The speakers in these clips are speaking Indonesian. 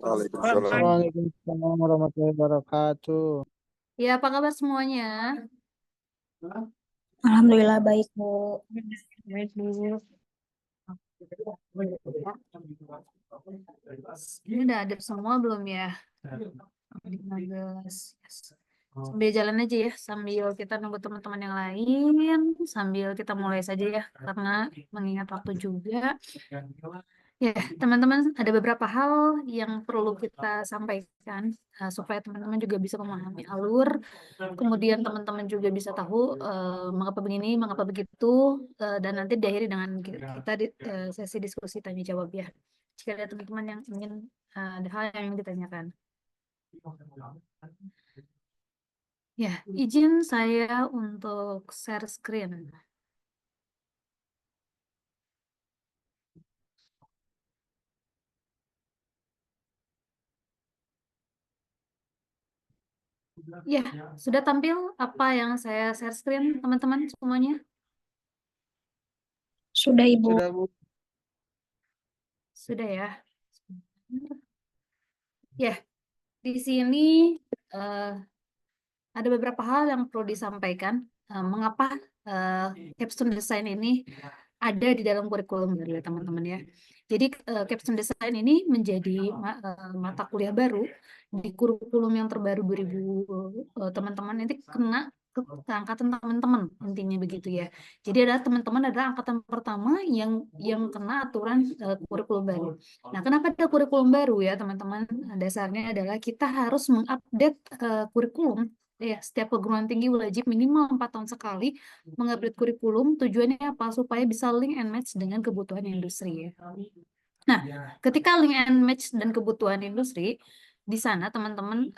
Waalaikumsalam. Waalaikumsalam warahmatullahi wabarakatuh. Ya, apa kabar semuanya? Alhamdulillah baik, Bu. Baik, Bu. Ini udah ada semua belum ya? 15. Yes. Sambil jalan aja ya, sambil kita nunggu teman-teman yang lain, sambil kita mulai saja ya, karena mengingat waktu juga. Ya, teman-teman, ada beberapa hal yang perlu kita sampaikan supaya teman-teman juga bisa memahami alur. Kemudian teman-teman juga bisa tahu mengapa begini, mengapa begitu, dan nanti diakhiri dengan kita sesi diskusi tanya jawab ya. Jika ada teman-teman yang ingin ada hal yang ingin ditanyakan. Ya, izin saya untuk share screen. Ya, sudah tampil apa yang saya share screen, teman-teman semuanya? Sudah, Ibu. Sudah, Bu. Sudah ya. Ya, di sini eh, ada beberapa hal yang perlu disampaikan. Mengapa capstone design ini ada di dalam kurikulum baru ya teman-teman ya. Jadi capstone design ini menjadi mata kuliah baru di kurikulum yang terbaru 2000 teman-teman nanti kena ke angkatan teman-teman intinya begitu ya. Jadi ada teman-teman adalah angkatan pertama yang kena aturan kurikulum baru. Nah, kenapa ada kurikulum baru ya teman-teman? Dasarnya adalah kita harus mengupdate kurikulum. Ya, setiap perguruan tinggi wajib minimal 4 tahun sekali mengupdate kurikulum. Tujuannya apa? Supaya bisa link and match dengan kebutuhan industri ya. Nah, ketika link and match dan kebutuhan industri, di sana teman-teman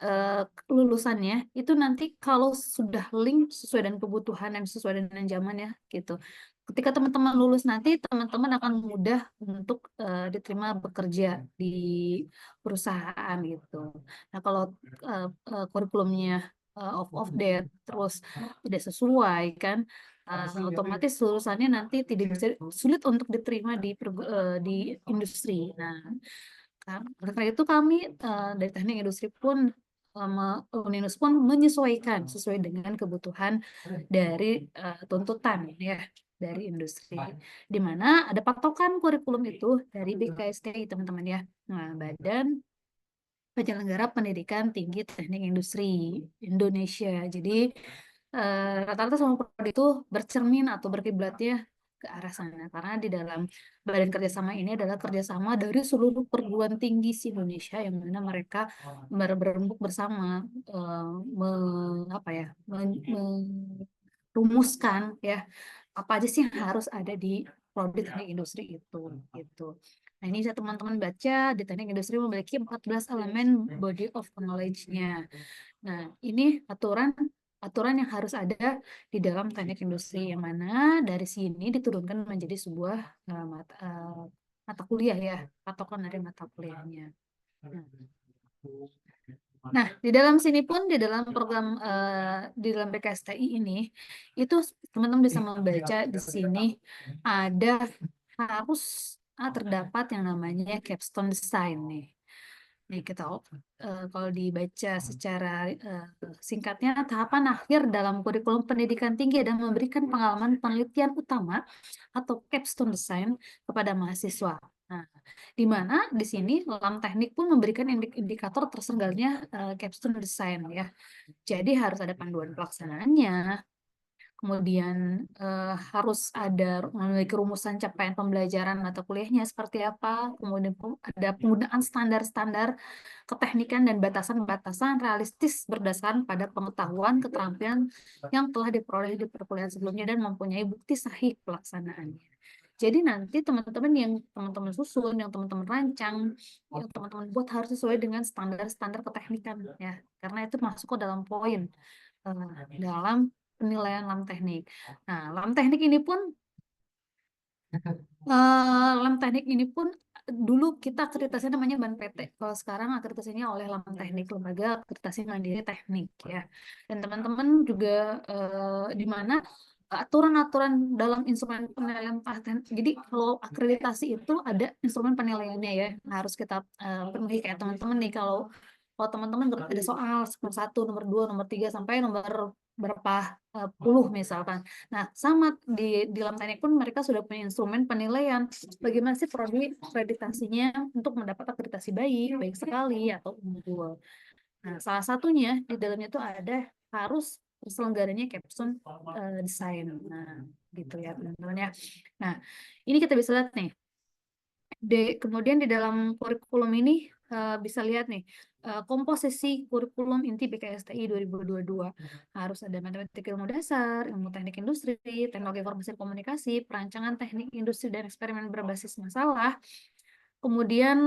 lulusannya itu nanti kalau sudah link sesuai dengan kebutuhan dan sesuai dengan zaman ya gitu. Ketika teman-teman lulus nanti teman-teman akan mudah untuk diterima bekerja di perusahaan gitu. Nah, kalau kurikulumnya of date terus tidak sesuai kan otomatis lulusannya nanti tidak bisa sulit untuk diterima di industri. Nah, karena itu kami dari teknik industri pun Uninus pun menyesuaikan sesuai dengan kebutuhan dari tuntutan ya dari industri, di mana ada patokan kurikulum itu dari BKSDI teman-teman ya. Nah, Badan Penyelenggara Pendidikan Tinggi Teknik Industri Indonesia. Jadi rata-rata semua prodi itu bercermin atau berkiblatnya ke arah sana karena di dalam badan kerjasama ini adalah kerjasama dari seluruh perguruan tinggi di Indonesia yang mana mereka berembuk bersama apa ya merumuskan ya apa aja sih yang harus ada di prodi teknik industri itu gitu. Nah, ini saya teman-teman baca di teknik industri memiliki 14 elemen body of knowledge-nya. Nah, ini aturan yang harus ada di dalam teknik industri yang mana dari sini diturunkan menjadi sebuah mata kuliah ya, patokan dari mata kuliahnya. Nah, di dalam sini pun di dalam program di dalam BKSTI ini itu teman-teman bisa membaca di sini ada harus terdapat yang namanya capstone design nih. Nih kita kalau dibaca secara singkatnya tahapan akhir dalam kurikulum pendidikan tinggi adalah memberikan pengalaman penelitian utama atau capstone design kepada mahasiswa. Nah, di mana di sini LAM Teknik pun memberikan indikator tersenggarnya capstone design ya. Jadi harus ada panduan pelaksanaannya, kemudian harus ada memiliki rumusan capaian pembelajaran mata kuliahnya seperti apa, kemudian ada penggunaan standar-standar keteknikan dan batasan-batasan realistis berdasarkan pada pengetahuan keterampilan yang telah diperoleh di perkuliahan sebelumnya dan mempunyai bukti sahih pelaksanaannya. Jadi nanti teman-teman yang teman-teman susun, yang teman-teman rancang, yang teman-teman buat harus sesuai dengan standar-standar keteknikan ya, karena itu masuk ke dalam poin dalam penilaian LAM teknik. Nah, LAM teknik ini pun dulu kita akreditasinya namanya BAN PT. Kalau sekarang akreditasinya oleh LAM Teknik, Lembaga Akreditasi Mandiri Teknik ya. Dan teman-teman juga di mana aturan-aturan dalam instrumen penilaian paten. Jadi kalau akreditasi itu ada instrumen penilaiannya ya, harus kita penuhi kayak teman-teman nih. Kalau teman-teman ada soal nomor 1, nomor 2, nomor 3 sampai nomor berapa puluh misalkan. Nah, sama di dalam teknik pun mereka sudah punya instrumen penilaian bagaimana sih prodi akreditasinya untuk mendapat akreditasi baik, baik sekali atau unggul. Nah, salah satunya di dalamnya itu ada harus terselenggaranya capstone desain. Nah, gitu ya teman-teman ya. Nah, ini kita bisa lihat nih. Kemudian di dalam kurikulum ini bisa lihat nih komposisi kurikulum inti BKSTI 2022. Harus ada matematika ilmu dasar, ilmu teknik industri, teknologi informasi dan komunikasi, perancangan teknik industri dan eksperimen berbasis masalah. Kemudian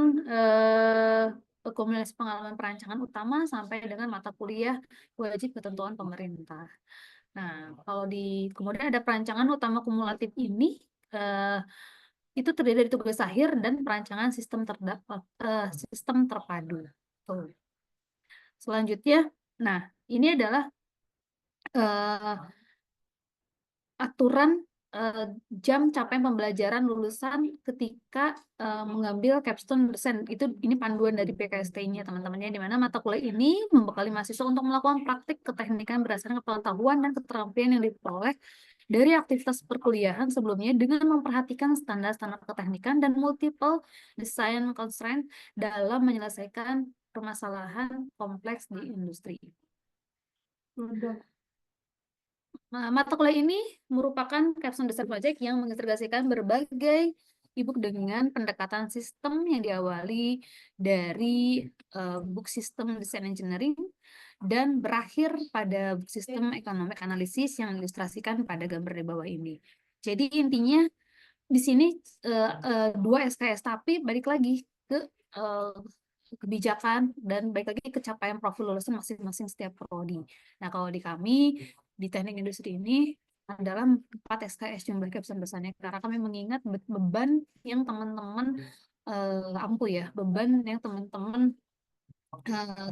akumulasi pengalaman perancangan utama sampai dengan mata kuliah wajib ketentuan pemerintah. Nah, kalau kemudian ada perancangan utama kumulatif ini itu terdiri dari tugas akhir dan perancangan sistem terpadu. Tuh. Selanjutnya, nah ini adalah aturan jam capaian pembelajaran lulusan ketika mengambil capstone desain. Ini panduan dari PKST-nya teman-temannya, di mana mata kuliah ini membekali mahasiswa untuk melakukan praktik keteknikan berdasarkan pengetahuan dan keterampilan yang diperoleh dari aktivitas perkuliahan sebelumnya dengan memperhatikan standar-standar keteknikan dan multiple design constraint dalam menyelesaikan permasalahan kompleks di industri. Mata kuliah ini merupakan capstone design project yang mengintegrasikan berbagai e-book dengan pendekatan sistem yang diawali dari book system design engineering dan berakhir pada book system economic analysis yang ilustrasikan pada gambar di bawah ini. Jadi intinya di sini 2 SKS, tapi balik lagi ke kebijakan dan balik lagi ke capaian profil lulusan masing-masing setiap prodi. Nah, kalau di kami di teknik industri ini adalah 4 SKS jumlah capstone besarnya, karena kami mengingat beban yang teman-teman ampuh ya, beban yang teman-teman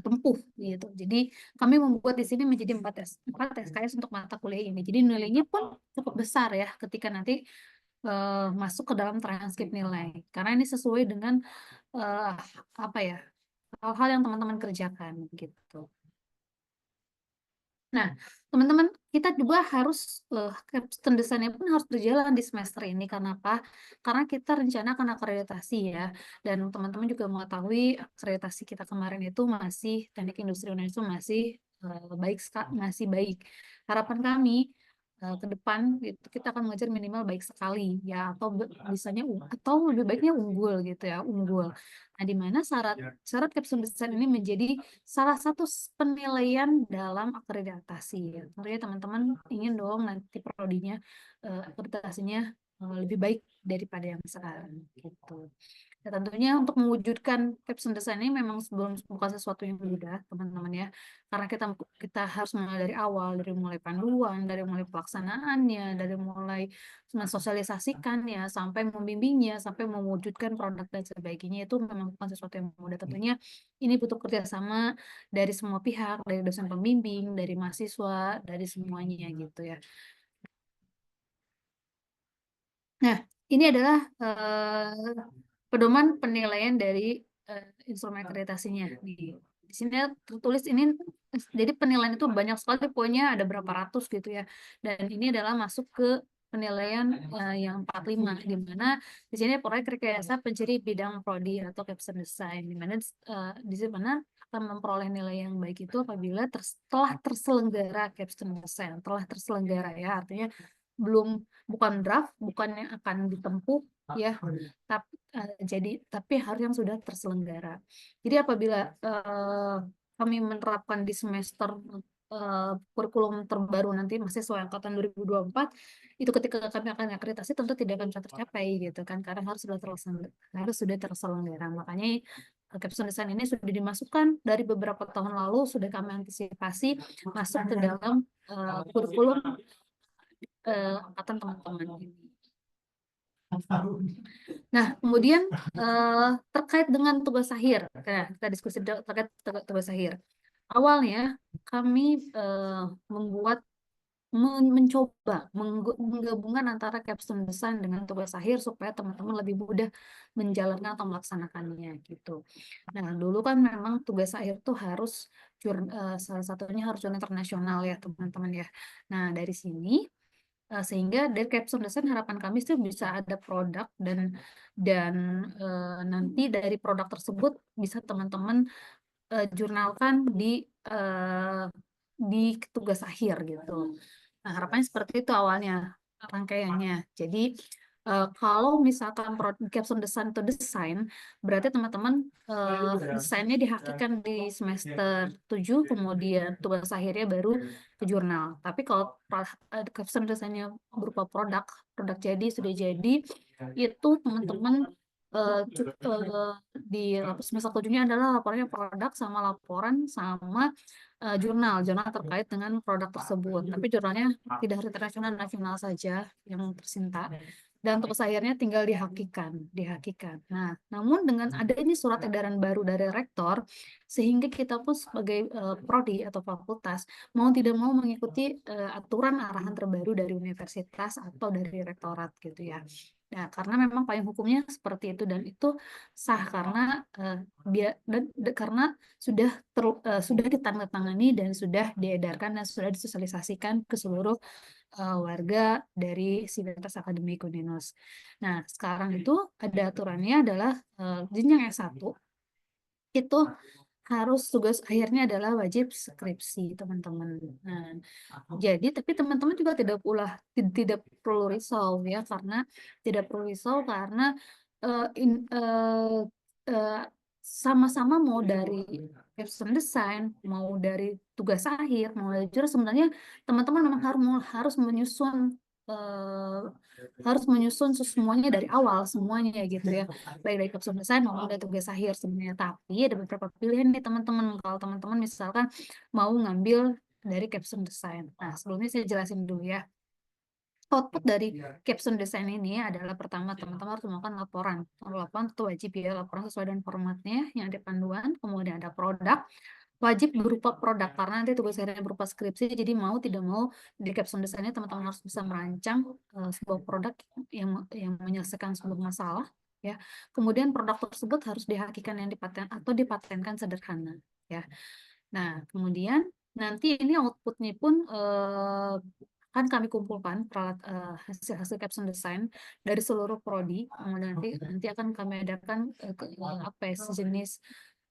tempuh gitu. Jadi kami membuat di sini menjadi 4 SKS untuk mata kuliah ini. Jadi nilainya pun cukup besar ya ketika nanti masuk ke dalam transkrip nilai, karena ini sesuai dengan apa ya, hal-hal yang teman-teman kerjakan gitu. Nah, teman-teman, kita juga harus capstone desainnya pun harus berjalan di semester ini. Karena apa? Karena kita rencana akan akreditasi ya, dan teman-teman juga mengetahui akreditasi kita kemarin itu masih teknik industri Indonesia masih baik. Harapan kami ke depan itu kita akan mengejar minimal baik sekali ya, atau bisanya atau lebih baiknya unggul gitu ya, unggul. Nah, di mana syarat capstone design ini menjadi salah satu penilaian dalam akreditasi ya. Tentunya teman-teman ingin dong nanti prodinya akreditasinya lebih baik daripada yang sekarang gitu. Ya, tentunya untuk mewujudkan capstone design ini memang bukan sesuatu yang mudah, teman-teman ya. Karena kita harus mulai dari awal, dari mulai panduan, dari mulai pelaksanaannya, dari mulai mensosialisasikannya, sampai membimbingnya, sampai mewujudkan produk dan sebagainya, itu memang bukan sesuatu yang mudah. Tentunya ini butuh kerjasama dari semua pihak, dari dosen pembimbing, dari mahasiswa, dari semuanya gitu ya. Nah, ini adalah pedoman penilaian dari instrumen akreditasinya. Di sini tertulis ini, jadi penilaian itu banyak sekali poinnya, ada berapa ratus gitu ya. Dan ini adalah masuk ke penilaian yang 45, di mana di sini proyek rekayasa pencari bidang prodi atau capstone design, di mana di mana akan memperoleh nilai yang baik itu apabila telah terselenggara capstone design, telah terselenggara ya, artinya bukan draft, bukan yang akan ditempuh ya, tapi harus yang sudah terselenggara. Jadi apabila kami menerapkan di semester kurikulum terbaru nanti mahasiswa angkatan 2024, itu ketika kami akan akreditasi tentu tidak akan bisa tercapai gitu kan, karena harus sudah terselenggara. Makanya capstone design ini sudah dimasukkan dari beberapa tahun lalu, sudah kami antisipasi masuk ke dalam kurikulum angkatan teman-teman ini. Nah, kemudian terkait dengan tugas akhir, kita diskusi terkait tugas akhir. Awalnya kami membuat mencoba menggabungkan antara capstone design dengan tugas akhir supaya teman-teman lebih mudah menjalankan atau melaksanakannya gitu. Nah, dulu kan memang tugas akhir tuh harus salah satunya harus jurnal internasional ya teman-teman ya. Nah, dari sini sehingga dari capstone design harapan kami itu bisa ada produk dan nanti dari produk tersebut bisa teman-teman jurnalkan di tugas akhir gitu. Nah, harapannya seperti itu awalnya rangkaiannya. Jadi kalau misalkan capstone design itu desain, berarti teman-teman desainnya dihakikan di semester 7, kemudian tugas akhirnya baru ke jurnal. Tapi kalau capstone desainnya berupa produk jadi, sudah jadi, itu teman-teman di semester 7-nya adalah laporannya produk sama laporan sama jurnal terkait dengan produk tersebut. Tapi jurnalnya tidak harus internasional, nasional saja yang tersinta. Dan tugas akhirnya tinggal dihakikan. Nah, namun dengan ada ini surat edaran baru dari rektor, sehingga kita pun sebagai prodi atau fakultas mau tidak mau mengikuti aturan arahan terbaru dari universitas atau dari rektorat gitu ya. Nah, karena memang payung hukumnya seperti itu dan itu sah karena karena sudah ditandatangani dan sudah diedarkan dan sudah disosialisasikan ke seluruh warga dari Sivitas Akademik Unenus. Nah, sekarang itu ada aturannya adalah jenjang S1 itu harus tugas akhirnya adalah wajib skripsi teman-teman. Nah, jadi tapi teman-teman juga tidak perlu risau ya karena sama-sama mau dari capstone design, mau dari tugas akhir, mau dari jurnal sebenarnya teman-teman memang harus menyusun semuanya dari awal semuanya gitu ya, baik dari capstone design maupun dari tugas akhir sebenarnya. Tapi ada beberapa pilihan nih teman-teman kalau teman-teman misalkan mau ngambil dari capstone design. Nah, sebelumnya saya jelasin dulu ya. Output dari capstone design ini adalah pertama teman-teman harus melakukan laporan. Laporan itu wajib ya, laporan sesuai dengan formatnya yang ada panduan, kemudian ada produk, wajib berupa produk karena nanti tugas akhirnya berupa skripsi, jadi mau tidak mau di capstone design-nya teman-teman harus bisa merancang sebuah produk yang menyelesaikan sebuah masalah ya. Kemudian produk tersebut harus dihakikan yang dipatenkan sederhana ya. Nah, kemudian nanti ini outputnya pun akan kami kumpulkan hasil capstone design dari seluruh prodi. Kemudian nanti akan kami adakan sejenis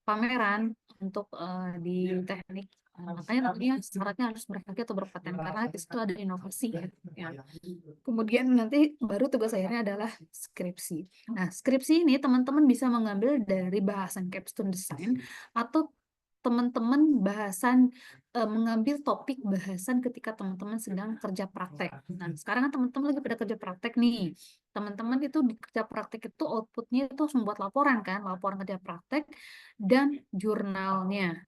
pameran untuk di teknik. Makanya nantinya syaratnya harus berhaki atau berpaten karena di situ ada inovasi ya. Kemudian nanti baru tugas akhirnya adalah skripsi. Nah, skripsi ini teman-teman bisa mengambil dari bahasan capstone design atau teman-teman mengambil topik bahasan ketika teman-teman sedang kerja praktek. Nah, sekarang kan teman-teman lagi pada kerja praktek nih. Teman-teman itu di kerja praktek itu outputnya itu harus membuat laporan kan, laporan kerja praktek dan jurnalnya.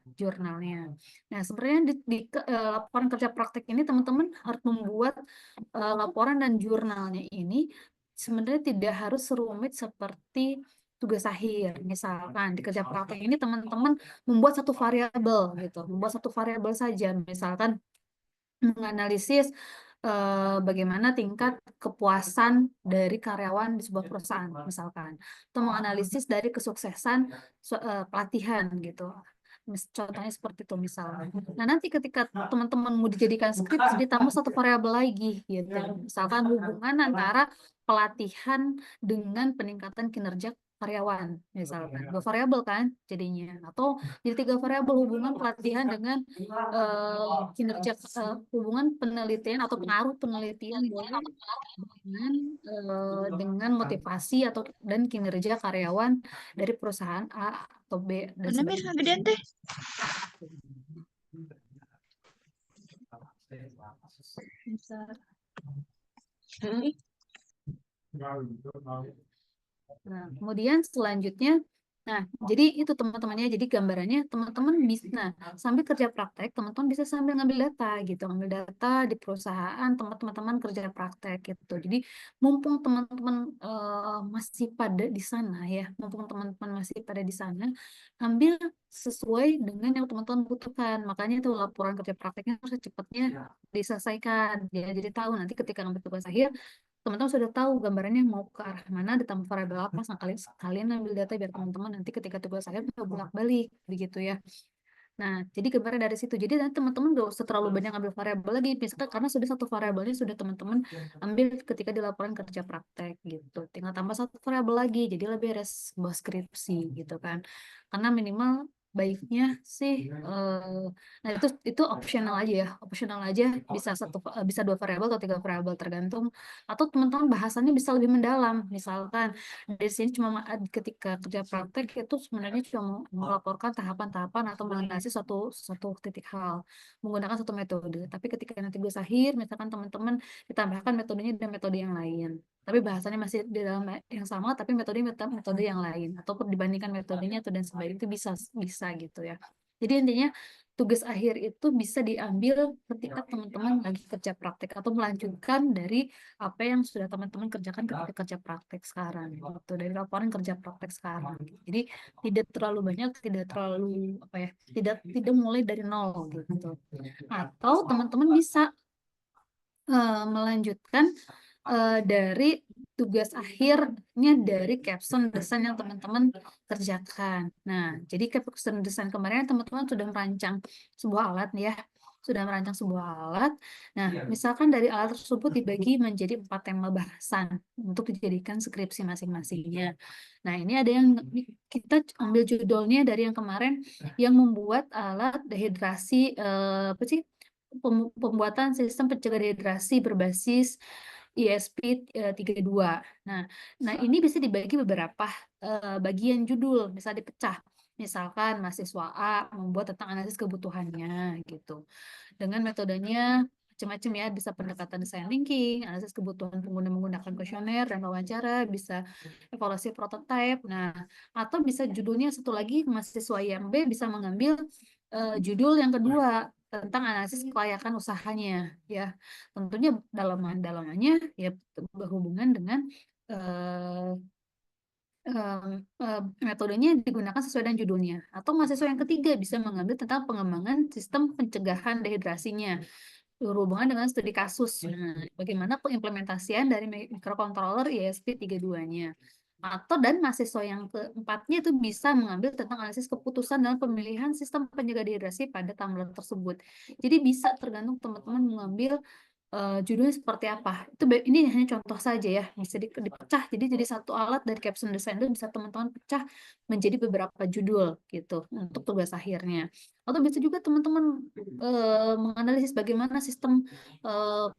Nah, sebenarnya di laporan kerja praktek ini teman-teman harus membuat laporan dan jurnalnya ini sebenarnya tidak harus serumit seperti tugas akhir. Misalkan di kerja praktek ini teman-teman membuat satu variabel gitu, membuat satu variabel saja. Misalkan menganalisis bagaimana tingkat kepuasan dari karyawan di sebuah perusahaan, misalkan, atau menganalisis dari kesuksesan pelatihan gitu. Contohnya seperti itu misalnya. Nah, nanti ketika teman-teman mau dijadikan skripsi ditambah satu variabel lagi gitu. Misalkan hubungan antara pelatihan dengan peningkatan kinerja karyawan misalkan. 2 variabel kan jadinya. Atau jadi 3 variabel hubungan pelatihan dengan kinerja hubungan penelitian atau pengaruh penelitian dengan motivasi dan kinerja karyawan dari perusahaan A atau B dan Mana mir gedean teh? Nah, kemudian selanjutnya Nah, jadi itu teman-temannya. Jadi gambarannya teman-teman bisa, nah, sambil kerja praktek, teman-teman bisa sambil ngambil data gitu, ngambil data di perusahaan, teman-teman kerja praktek gitu. Jadi mumpung teman-teman masih pada di sana ya, mumpung teman-teman masih pada di sana, ambil sesuai dengan yang teman-teman butuhkan. Makanya itu laporan kerja prakteknya harus secepatnya diselesaikan. Ya, jadi tahu nanti ketika ngambil tugas akhir, teman-teman sudah tahu gambarannya mau ke arah mana, ditambah variabel apa, kalian ambil data biar teman-teman nanti ketika tugas akhir bisa bolak-balik begitu ya. Nah, jadi gambarnya dari situ. Jadi nanti teman-teman gak usah terlalu banyak ambil variabel lagi, misalkan karena sudah satu variabelnya sudah teman-teman ambil ketika di laporan kerja praktek gitu. Tinggal tambah satu variabel lagi, jadi lebih beres sebuah skripsi gitu kan. Karena minimal baiknya sih, nah itu optional aja ya, optional aja bisa bisa dua variabel atau tiga variabel tergantung. Atau teman-teman bahasannya bisa lebih mendalam, misalkan dari sini cuma ketika kerja praktek itu sebenarnya cuma melaporkan tahapan-tahapan atau menganalisis satu titik hal menggunakan satu metode. Tapi ketika nanti tugas akhir, misalkan teman-teman ditambahkan metodenya dan metode yang lain. Tapi bahasanya masih di dalam yang sama, tapi metode yang lain atau dibandingkan metodenya atau dan sebagainya itu bisa gitu ya. Jadi intinya tugas akhir itu bisa diambil ketika teman-teman lagi kerja praktek atau melanjutkan dari apa yang sudah teman-teman kerjakan ketika kerja praktek sekarang gitu, dari laporan kerja praktek sekarang. Jadi tidak terlalu banyak, tidak terlalu apa ya, tidak mulai dari nol gitu. Atau teman-teman bisa melanjutkan dari tugas akhirnya dari capstone desain yang teman-teman kerjakan. Nah, jadi capstone desain kemarin teman-teman sudah merancang sebuah alat ya, sudah merancang sebuah alat. Nah, misalkan dari alat tersebut dibagi menjadi 4 tema bahasan untuk dijadikan skripsi masing-masingnya. Nah, ini ada yang kita ambil judulnya dari yang kemarin yang membuat alat dehidrasi apa sih? Pembuatan sistem pencegah dehidrasi berbasis ISP 32. Nah, ini bisa dibagi beberapa bagian judul, bisa dipecah. Misalkan mahasiswa A membuat tentang analisis kebutuhannya gitu. Dengan metodenya macam-macam ya, bisa pendekatan design thinking, analisis kebutuhan pengguna menggunakan kuesioner dan wawancara, bisa evaluasi prototype. Nah, atau bisa judulnya satu lagi, mahasiswa yang B bisa mengambil judul yang kedua tentang analisis kelayakan usahanya ya, tentunya dalamannya ya berhubungan dengan metodenya digunakan sesuai dengan judulnya. Atau mahasiswa yang ketiga bisa mengambil tentang pengembangan sistem pencegahan dehidrasinya berhubungan dengan studi kasus. Nah, bagaimana pengimplementasian dari microcontroller ISP32-nya. Atau dan mahasiswa yang keempatnya itu bisa mengambil tentang analisis keputusan dalam pemilihan sistem penjaga dehidrasi pada tumbler tersebut. Jadi bisa tergantung teman-teman mengambil judulnya seperti apa. Ini hanya contoh saja ya, bisa dipecah. Jadi satu alat dari capstone design itu bisa teman-teman pecah menjadi beberapa judul gitu untuk tugas akhirnya. Atau bisa juga teman-teman menganalisis bagaimana sistem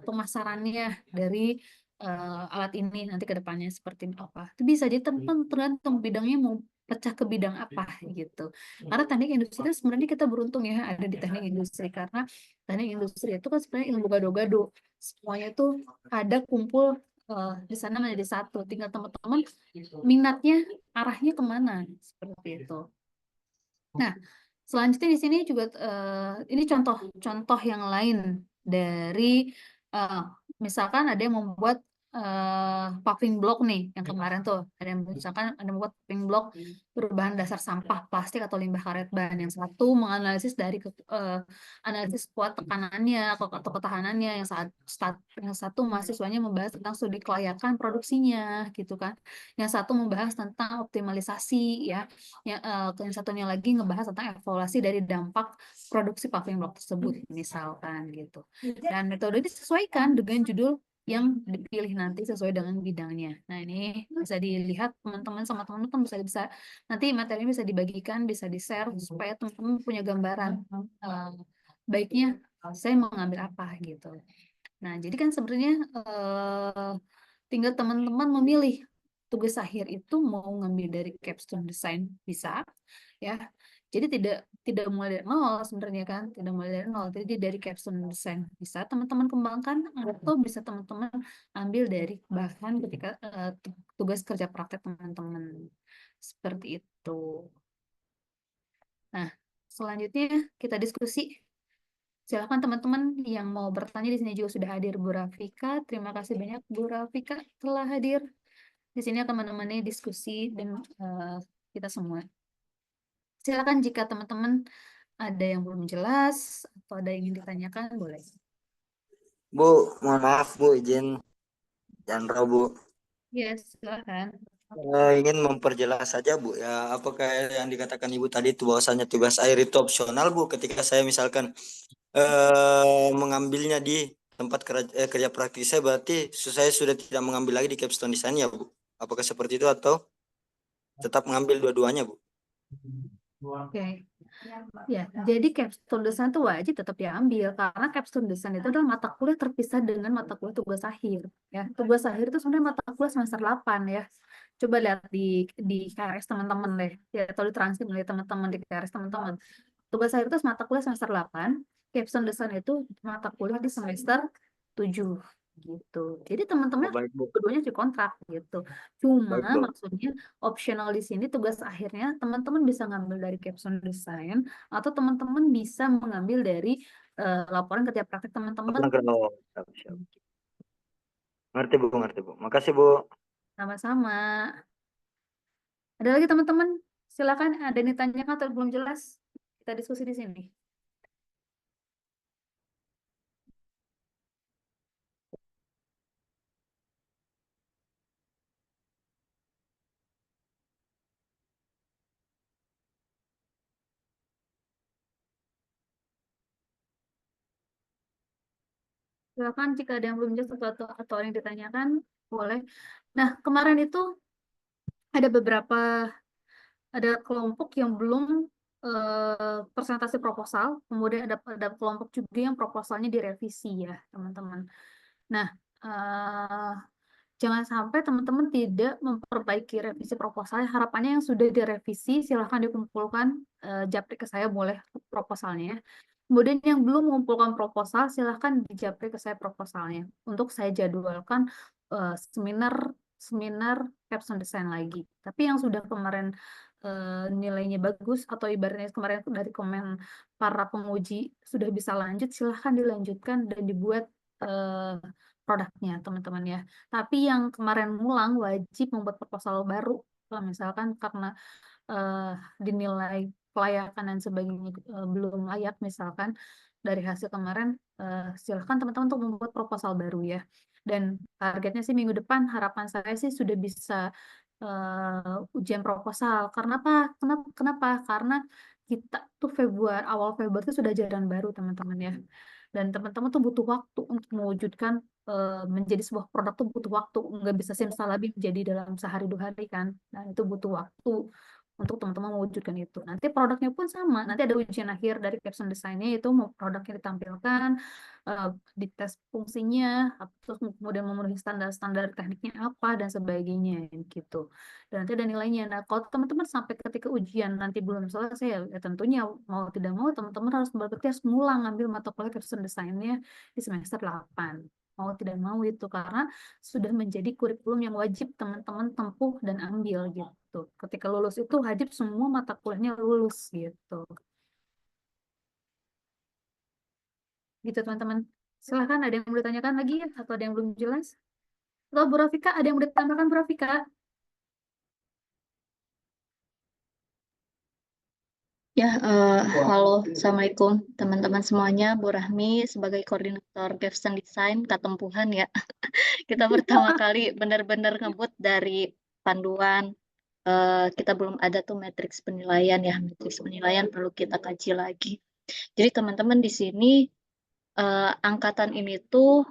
pemasarannya dari alat ini nanti ke depannya seperti apa. Itu bisa jadi tergantung bidangnya mau pecah ke bidang apa gitu. Karena teknik industri kan sebenarnya kita beruntung ya ada di teknik industri, karena teknik industri itu kan sebenarnya ilmu gado-gado. Semuanya tuh ada kumpul di sana menjadi satu. Tinggal teman-teman minatnya arahnya kemana seperti itu. Nah, selanjutnya di sini juga ini contoh yang lain dari misalkan ada yang membuat paving block nih yang kemarin tuh, ada yang misalkan ada membuat paving block berbahan dasar sampah plastik atau limbah karet ban. Yang satu menganalisis dari analisis kuat tekanannya atau ketahanannya, yang satu mahasiswanya membahas tentang studi kelayakan produksinya gitu kan. Yang satu membahas tentang optimalisasi ya. Yang satunya lagi ngebahas tentang evaluasi dari dampak produksi paving block tersebut misalkan gitu. Dan metode ini disesuaikan dengan judul yang dipilih nanti sesuai dengan bidangnya. Nah, ini bisa dilihat teman-teman sama teman-teman bisa nanti materi bisa dibagikan, bisa di-share supaya teman-teman punya gambaran baiknya saya mau ngambil apa gitu. Nah, jadi kan sebenarnya tinggal teman-teman memilih tugas akhir itu mau ngambil dari capstone design bisa ya. Jadi tidak mulai dari nol sebenarnya kan, tidak mulai dari nol. Jadi dari capstone design bisa teman-teman kembangkan atau bisa teman-teman ambil dari bahan ketika tugas kerja praktek teman-teman. Seperti itu. Nah, selanjutnya kita diskusi. Silakan teman-teman yang mau bertanya, di sini juga sudah hadir Bu Rafika. Terima kasih banyak Bu Rafika telah hadir. Di sini akan menemani diskusi dan kita semua. Silakan jika teman-teman ada yang belum jelas atau ada yang ingin ditanyakan, boleh. Bu, mohon maaf Bu, izin Chandra Bu. Yes, silakan. Ingin memperjelas saja Bu ya, apakah yang dikatakan Ibu tadi itu bahwasanya tugas akhir itu opsional Bu, ketika saya misalkan mengambilnya di tempat kerja praktis saya, berarti saya sudah tidak mengambil lagi di capstone design ya Bu? Apakah seperti itu atau tetap mengambil dua-duanya Bu? Oke. Ya, jadi capstone design itu wajib tetap diambil karena capstone design itu adalah mata kuliah terpisah dengan mata kuliah tugas akhir. Ya, tugas akhir itu sebenarnya mata kuliah semester 8 ya. Coba lihat di KRS teman-teman deh, ya, atau di transkrip dari teman-teman di KRS teman-teman. Tugas akhir itu mata kuliah semester 8, capstone design itu mata kuliah di semester 7 gitu. Jadi teman-teman Baik Bu. keduanya di kontrak gitu. Cuma Baik Bu. maksudnya optional di sini tugas akhirnya teman-teman bisa ngambil dari capstone design atau teman-teman bisa mengambil dari laporan kerja praktek teman-teman. Siap. Ngerti Bu, ngerti Bu. Makasih Bu. Sama-sama. Ada lagi teman-teman? Silakan, ada yang ditanyakan atau belum jelas? Kita diskusi di sini. Silakan jika ada yang belum jelas atau ada yang ditanyakan, boleh. Nah, kemarin itu ada kelompok yang belum presentasi proposal, kemudian ada kelompok juga yang proposalnya direvisi ya, teman-teman. Nah, jangan sampai teman-teman tidak memperbaiki revisi proposal. Harapannya yang sudah direvisi, silahkan dikumpulkan, japri ke saya boleh proposalnya. Kemudian yang belum mengumpulkan proposal, silahkan dijapri ke saya proposalnya. Untuk saya jadwalkan seminar capstone design lagi. Tapi yang sudah kemarin nilainya bagus, atau ibaratnya kemarin dari komen para penguji sudah bisa lanjut, silahkan dilanjutkan dan dibuat produknya, teman-teman ya. Tapi yang kemarin ngulang wajib membuat proposal baru. Kalau misalkan karena dinilai kelayakan dan sebagainya belum layak, misalkan dari hasil kemarin, silahkan teman-teman untuk membuat proposal baru ya. Dan targetnya sih minggu depan, harapan saya sih sudah bisa ujian proposal. Karena apa? Kenapa? Karena kita tuh awal Februari itu sudah jalan baru, teman-teman ya. Dan teman-teman tuh butuh waktu untuk mewujudkan menjadi sebuah produk tuh butuh waktu, nggak bisa simsalabim jadi dalam sehari 2 hari kan. Nah, itu butuh waktu untuk teman-teman mewujudkan itu. Nanti produknya pun sama, nanti ada ujian akhir dari capstone design-nya, itu mau produknya ditampilkan, dites fungsinya, terus kemudian memenuhi standar-standar tekniknya apa dan sebagainya gitu. Dan nanti ada nilainya. Nah, kalau teman-teman sampai ketika ujian nanti belum selesai, ya tentunya mau tidak mau teman-teman harus berarti harus ngulang ngambil mata kuliah capstone design-nya di semester 8. Mau tidak mau itu karena sudah menjadi kurikulum yang wajib teman-teman tempuh dan ambil gitu. Ketika lulus itu wajib semua mata kuliahnya lulus gitu. Gitu teman-teman. Silahkan, ada yang mau ditanyakan lagi atau ada yang belum jelas? Atau Bu Rafika, ada yang mau ditambahkan Bu Rafika? Ya, halo, Assalamualaikum teman-teman semuanya. Bu Rahmi sebagai koordinator capstone design Katempuhan ya. Kita pertama kali benar-benar ngebut dari panduan. Kita belum ada tuh matriks penilaian ya. Matriks penilaian perlu kita kaji lagi. Jadi teman-teman di sini angkatan ini tuh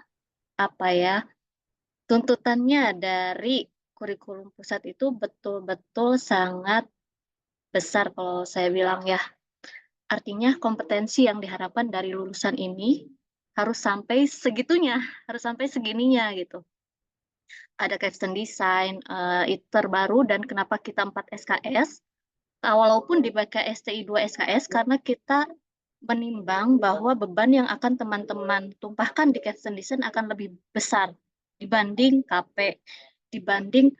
apa ya? Tuntutannya dari kurikulum pusat itu betul-betul sangat besar kalau saya bilang ya. Artinya kompetensi yang diharapkan dari lulusan ini harus sampai segitunya, harus sampai segininya gitu. Ada capstone design itu terbaru, dan kenapa kita 4 SKS? Walaupun di BKSTI 2 SKS karena kita menimbang bahwa beban yang akan teman-teman tumpahkan di capstone design akan lebih besar dibanding KP, dibanding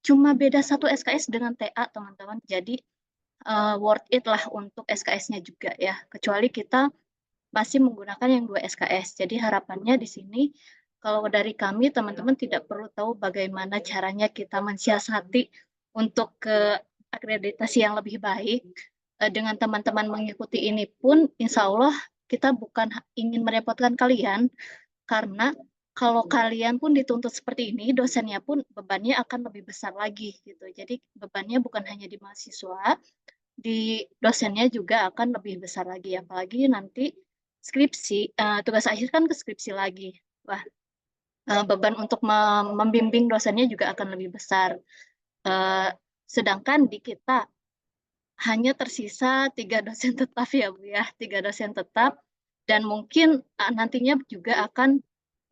cuma beda satu SKS dengan TA, teman-teman. Jadi worth it lah untuk SKS-nya juga ya. Kecuali kita masih menggunakan yang 2 SKS. Jadi harapannya di sini kalau dari kami teman-teman tidak perlu tahu bagaimana caranya kita mensiasati untuk ke akreditasi yang lebih baik. Dengan teman-teman mengikuti ini pun insya Allah kita bukan ingin merepotkan kalian, karena kalau kalian pun dituntut seperti ini, dosennya pun bebannya akan lebih besar lagi gitu. Jadi bebannya bukan hanya di mahasiswa, di dosennya juga akan lebih besar lagi, apalagi nanti skripsi, tugas akhir kan ke skripsi lagi. Wah, beban untuk membimbing dosennya juga akan lebih besar. Sedangkan di kita hanya tersisa 3 dosen tetap ya Bu ya, 3 dosen tetap, dan mungkin nantinya juga akan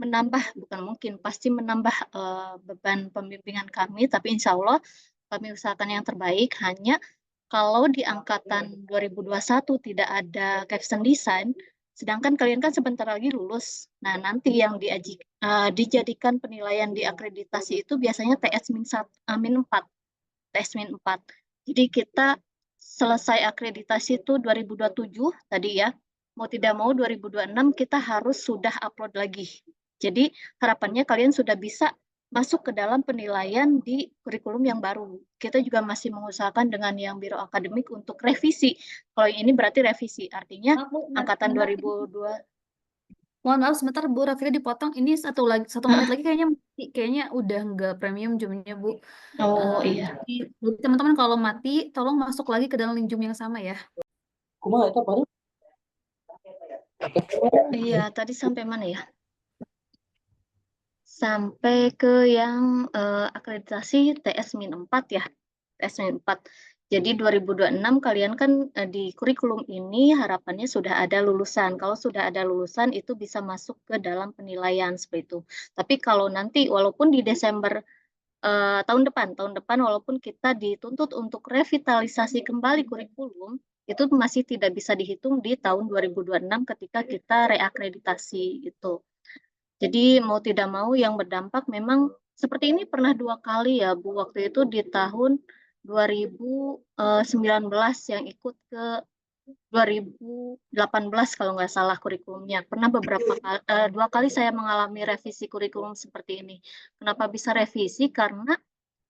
menambah, bukan mungkin, pasti menambah beban pembimbingan kami, tapi insya Allah kami usahakan yang terbaik. Hanya kalau di angkatan 2021 tidak ada capstone design, sedangkan kalian kan sebentar lagi lulus. Nah, nanti yang dijadikan penilaian di akreditasi itu biasanya TS-4. TS-4. Jadi kita selesai akreditasi itu 2027 tadi ya. Mau tidak mau 2026 kita harus sudah upload lagi. Jadi harapannya kalian sudah bisa masuk ke dalam penilaian di kurikulum yang baru. Kita juga masih mengusahakan dengan yang biro akademik untuk revisi. Kalau ini berarti revisi, artinya angkatan 2002. Mohon maaf sebentar Bu, Raffi dipotong. Ini satu menit lagi kayaknya udah nggak premium zoom-nya Bu. Oh iya. Jadi teman-teman kalau mati tolong masuk lagi ke dalam link Zoom yang sama ya. Iya, tadi sampai mana ya? Sampai ke yang akreditasi TS-4 ya. TS-4. Jadi 2026 kalian kan di kurikulum ini harapannya sudah ada lulusan. Kalau sudah ada lulusan itu bisa masuk ke dalam penilaian seperti itu. Tapi kalau nanti walaupun di Desember tahun depan walaupun kita dituntut untuk revitalisasi kembali kurikulum, itu masih tidak bisa dihitung di tahun 2026 ketika kita reakreditasi gitu. Jadi mau tidak mau yang berdampak memang seperti ini pernah 2 kali ya Bu, waktu itu di tahun 2019 yang ikut ke 2018 kalau nggak salah kurikulumnya. Pernah 2 kali saya mengalami revisi kurikulum seperti ini. Kenapa bisa revisi? Karena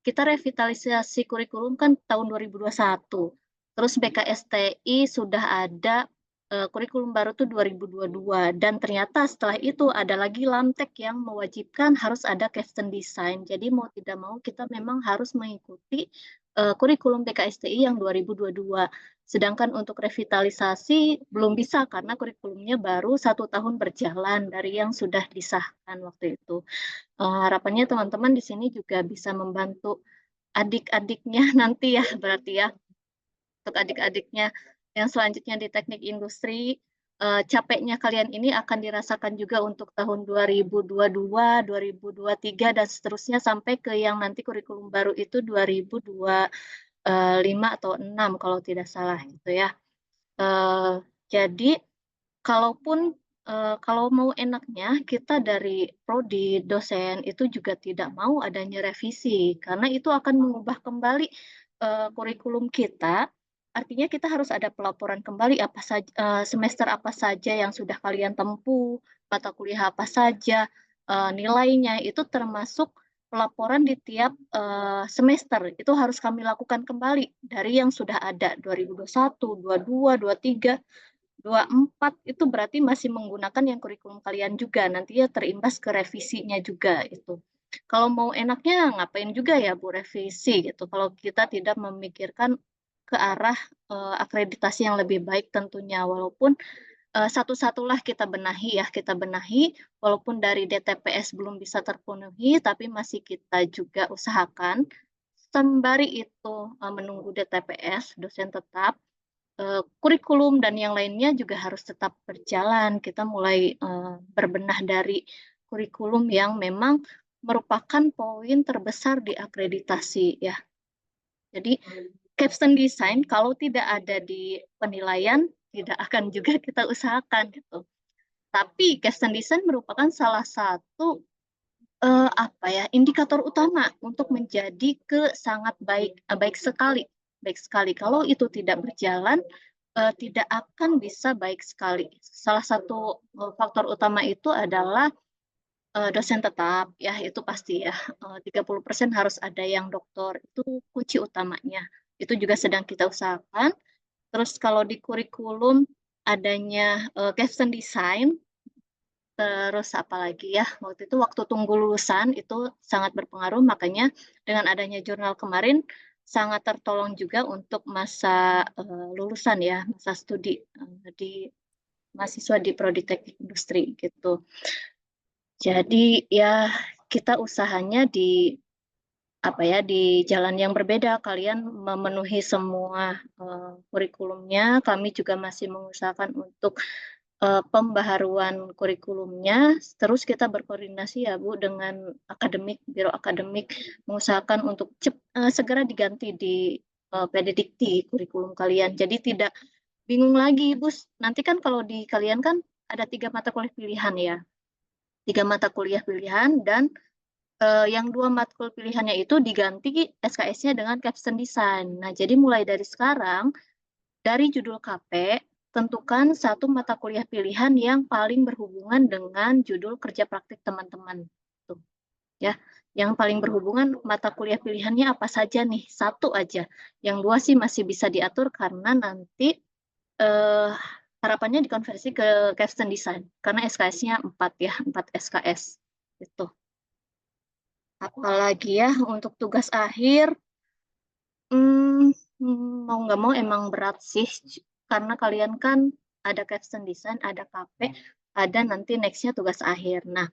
kita revitalisasi kurikulum kan tahun 2021. Terus BKSTI sudah ada kurikulum baru tuh 2022, dan ternyata setelah itu ada lagi Lamtek yang mewajibkan harus ada capstone design. Jadi mau tidak mau kita memang harus mengikuti kurikulum BKSTI yang 2022. Sedangkan untuk revitalisasi belum bisa karena kurikulumnya baru 1 tahun berjalan dari yang sudah disahkan waktu itu. Harapannya teman-teman di sini juga bisa membantu adik-adiknya nanti ya, berarti ya, untuk adik-adiknya yang selanjutnya di teknik industri, capeknya kalian ini akan dirasakan juga untuk tahun 2022, 2023, dan seterusnya sampai ke yang nanti kurikulum baru itu 2025 atau 6 kalau tidak salah gitu ya. Jadi kalaupun kalau mau enaknya kita dari prodi dosen itu juga tidak mau adanya revisi, karena itu akan mengubah kembali kurikulum kita. Artinya kita harus ada pelaporan kembali apa saja semester apa saja yang sudah kalian tempuh, mata kuliah apa saja, nilainya itu termasuk pelaporan di tiap semester. Itu harus kami lakukan kembali dari yang sudah ada 2021, 22, 23, 24 itu berarti masih menggunakan yang kurikulum kalian juga, nanti ya terimbas ke revisinya juga itu. Kalau mau enaknya ngapain juga ya Bu revisi gitu, kalau kita tidak memikirkan ke arah akreditasi yang lebih baik tentunya, walaupun satu-satulah kita benahi ya, kita benahi walaupun dari DTPS belum bisa terpenuhi, tapi masih kita juga usahakan. Sembari itu menunggu DTPS, dosen tetap, kurikulum dan yang lainnya juga harus tetap berjalan. Kita mulai berbenah dari kurikulum yang memang merupakan poin terbesar di akreditasi ya. Jadi capstone design kalau tidak ada di penilaian tidak akan juga kita usahakan gitu. Tapi capstone design merupakan salah satu apa ya, indikator utama untuk menjadi sangat baik sekali. Kalau itu tidak berjalan, tidak akan bisa baik sekali. Salah satu faktor utama itu adalah dosen tetap, ya itu pasti ya. 30% harus ada yang doktor, itu kunci utamanya. Itu juga sedang kita usahakan. Terus kalau di kurikulum adanya capstone design, terus apa lagi ya, waktu itu waktu tunggu lulusan itu sangat berpengaruh, makanya dengan adanya jurnal kemarin sangat tertolong juga untuk masa lulusan ya, masa studi di mahasiswa di Prodi Teknik Industri gitu. Jadi ya kita usahanya di jalan yang berbeda. Kalian memenuhi semua kurikulumnya, kami juga masih mengusahakan untuk pembaharuan kurikulumnya. Terus kita berkoordinasi ya Bu dengan biro akademik, mengusahakan untuk segera diganti di PDDikti kurikulum kalian. Jadi tidak bingung lagi Bu. Nanti kan kalau di kalian kan ada 3 mata kuliah pilihan ya. 3 mata kuliah pilihan dan yang 2 matkul pilihannya itu diganti SKS-nya dengan capstone design. Nah, jadi mulai dari sekarang, dari judul KP, tentukan 1 mata kuliah pilihan yang paling berhubungan dengan judul kerja praktik teman-teman. Tuh, ya, yang paling berhubungan mata kuliah pilihannya apa saja nih? 1 aja. Yang 2 sih masih bisa diatur karena nanti harapannya dikonversi ke capstone design karena SKS-nya 4 ya, 4 SKS. Gitu. Apalagi ya untuk tugas akhir, mau nggak mau emang berat sih, karena kalian kan ada capstone design, ada KP, ada nanti next-nya tugas akhir. Nah,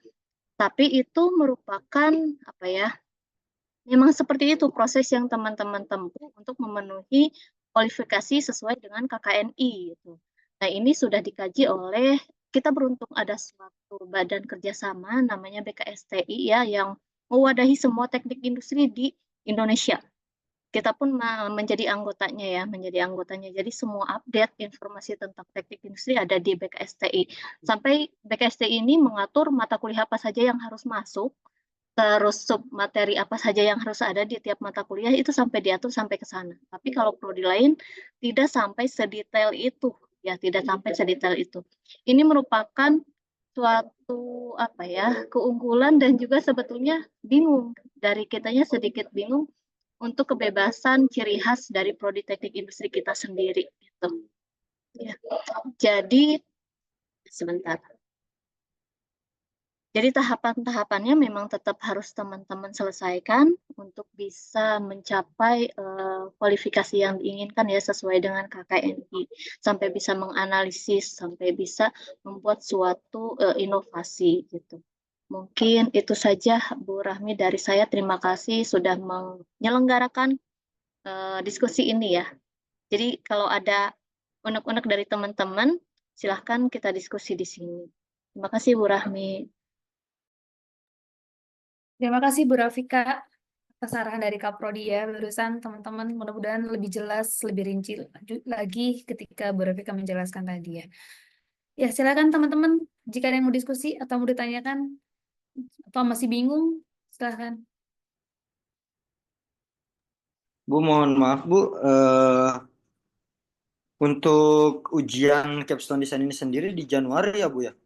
tapi itu merupakan apa ya? Memang seperti itu proses yang teman-teman tempuh untuk memenuhi kualifikasi sesuai dengan KKNI gitu. Nah, ini sudah dikaji oleh kita beruntung ada suatu badan kerjasama namanya BKSTI ya yang mewadahi semua teknik industri di Indonesia. Kita pun menjadi anggotanya. Jadi semua update informasi tentang teknik industri ada di BKSTI. Sampai BKSTI ini mengatur mata kuliah apa saja yang harus masuk, terus sub materi apa saja yang harus ada di tiap mata kuliah itu sampai diatur sampai ke sana. Tapi kalau prodi lain tidak sampai sedetail itu, ya tidak sampai sedetail itu. Ini merupakan suatu keunggulan dan juga sebetulnya bingung dari kitanya sedikit bingung untuk kebebasan ciri khas dari prodi teknik industri kita sendiri gitu. Ya. Jadi sebentar. Jadi tahapan-tahapannya memang tetap harus teman-teman selesaikan untuk bisa mencapai kualifikasi yang diinginkan ya sesuai dengan KKNI, sampai bisa menganalisis, sampai bisa membuat suatu inovasi gitu. Mungkin itu saja Bu Rahmi dari saya. Terima kasih sudah menyelenggarakan diskusi ini ya. Jadi kalau ada unek-unek dari teman-teman, silahkan kita diskusi di sini. Terima kasih Bu Rahmi. Terima kasih Bu Rafika atas arahan dari Kaprodi ya barusan teman-teman, mudah-mudahan lebih jelas, lebih rinci lagi ketika Bu Rafika menjelaskan tadi ya. Ya silakan teman-teman jika ada yang mau diskusi atau mau ditanyakan atau masih bingung silakan. Bu, mohon maaf Bu, untuk ujian capstone design ini sendiri di Januari ya Bu ya?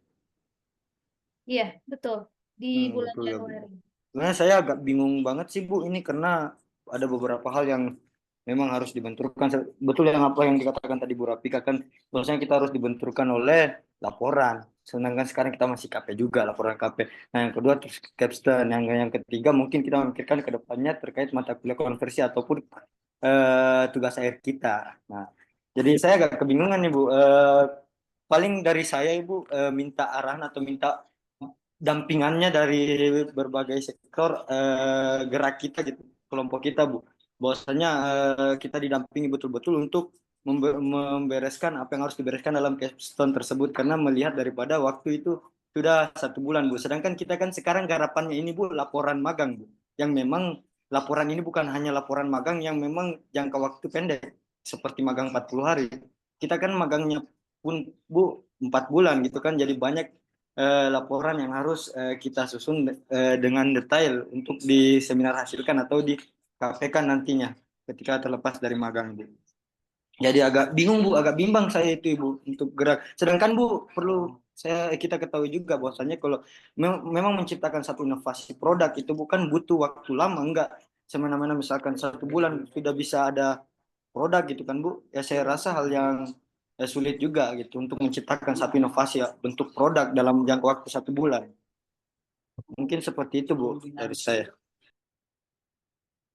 Iya betul di bulan Betul ya Bu. Januari. Sebenarnya saya agak bingung banget sih Bu ini karena ada beberapa hal yang memang harus dibenturkan. Betul yang apa yang dikatakan tadi Bu Rafika kan, bahwasanya kita harus dibenturkan oleh laporan. Sedangkan sekarang kita masih KP juga, laporan KP. Nah yang kedua terus capstone, yang ketiga mungkin kita memikirkan ke depannya terkait mata kuliah konversi ataupun tugas akhir kita. Nah jadi saya agak kebingungan nih Bu. Paling dari saya Ibu minta arahan atau minta dampingannya dari berbagai sektor gerak kita gitu, kelompok kita Bu, bahwasanya kita didampingi betul-betul untuk membereskan apa yang harus dibereskan dalam capstone tersebut, karena melihat daripada waktu itu sudah 1 bulan Bu, sedangkan kita kan sekarang garapannya ini Bu laporan magang Bu, yang memang laporan ini bukan hanya laporan magang yang memang jangka waktu pendek seperti magang 40 hari, kita kan magangnya pun Bu 4 bulan gitu kan, jadi banyak laporan yang harus kita susun dengan detail untuk di seminar hasilkan atau di KPK nantinya ketika terlepas dari magang, Bu. Jadi agak bingung, Bu, agak bimbang saya itu, Ibu, untuk gerak. Sedangkan, Bu, perlu kita ketahui juga bahwasanya kalau memang menciptakan satu inovasi produk itu bukan butuh waktu lama, enggak semena-mena misalkan 1 bulan sudah bisa ada produk gitu kan, Bu. Ya saya rasa hal yang sulit juga gitu untuk menciptakan satu inovasi bentuk produk dalam jangka waktu 1 bulan. Mungkin seperti itu, Bu, dari saya.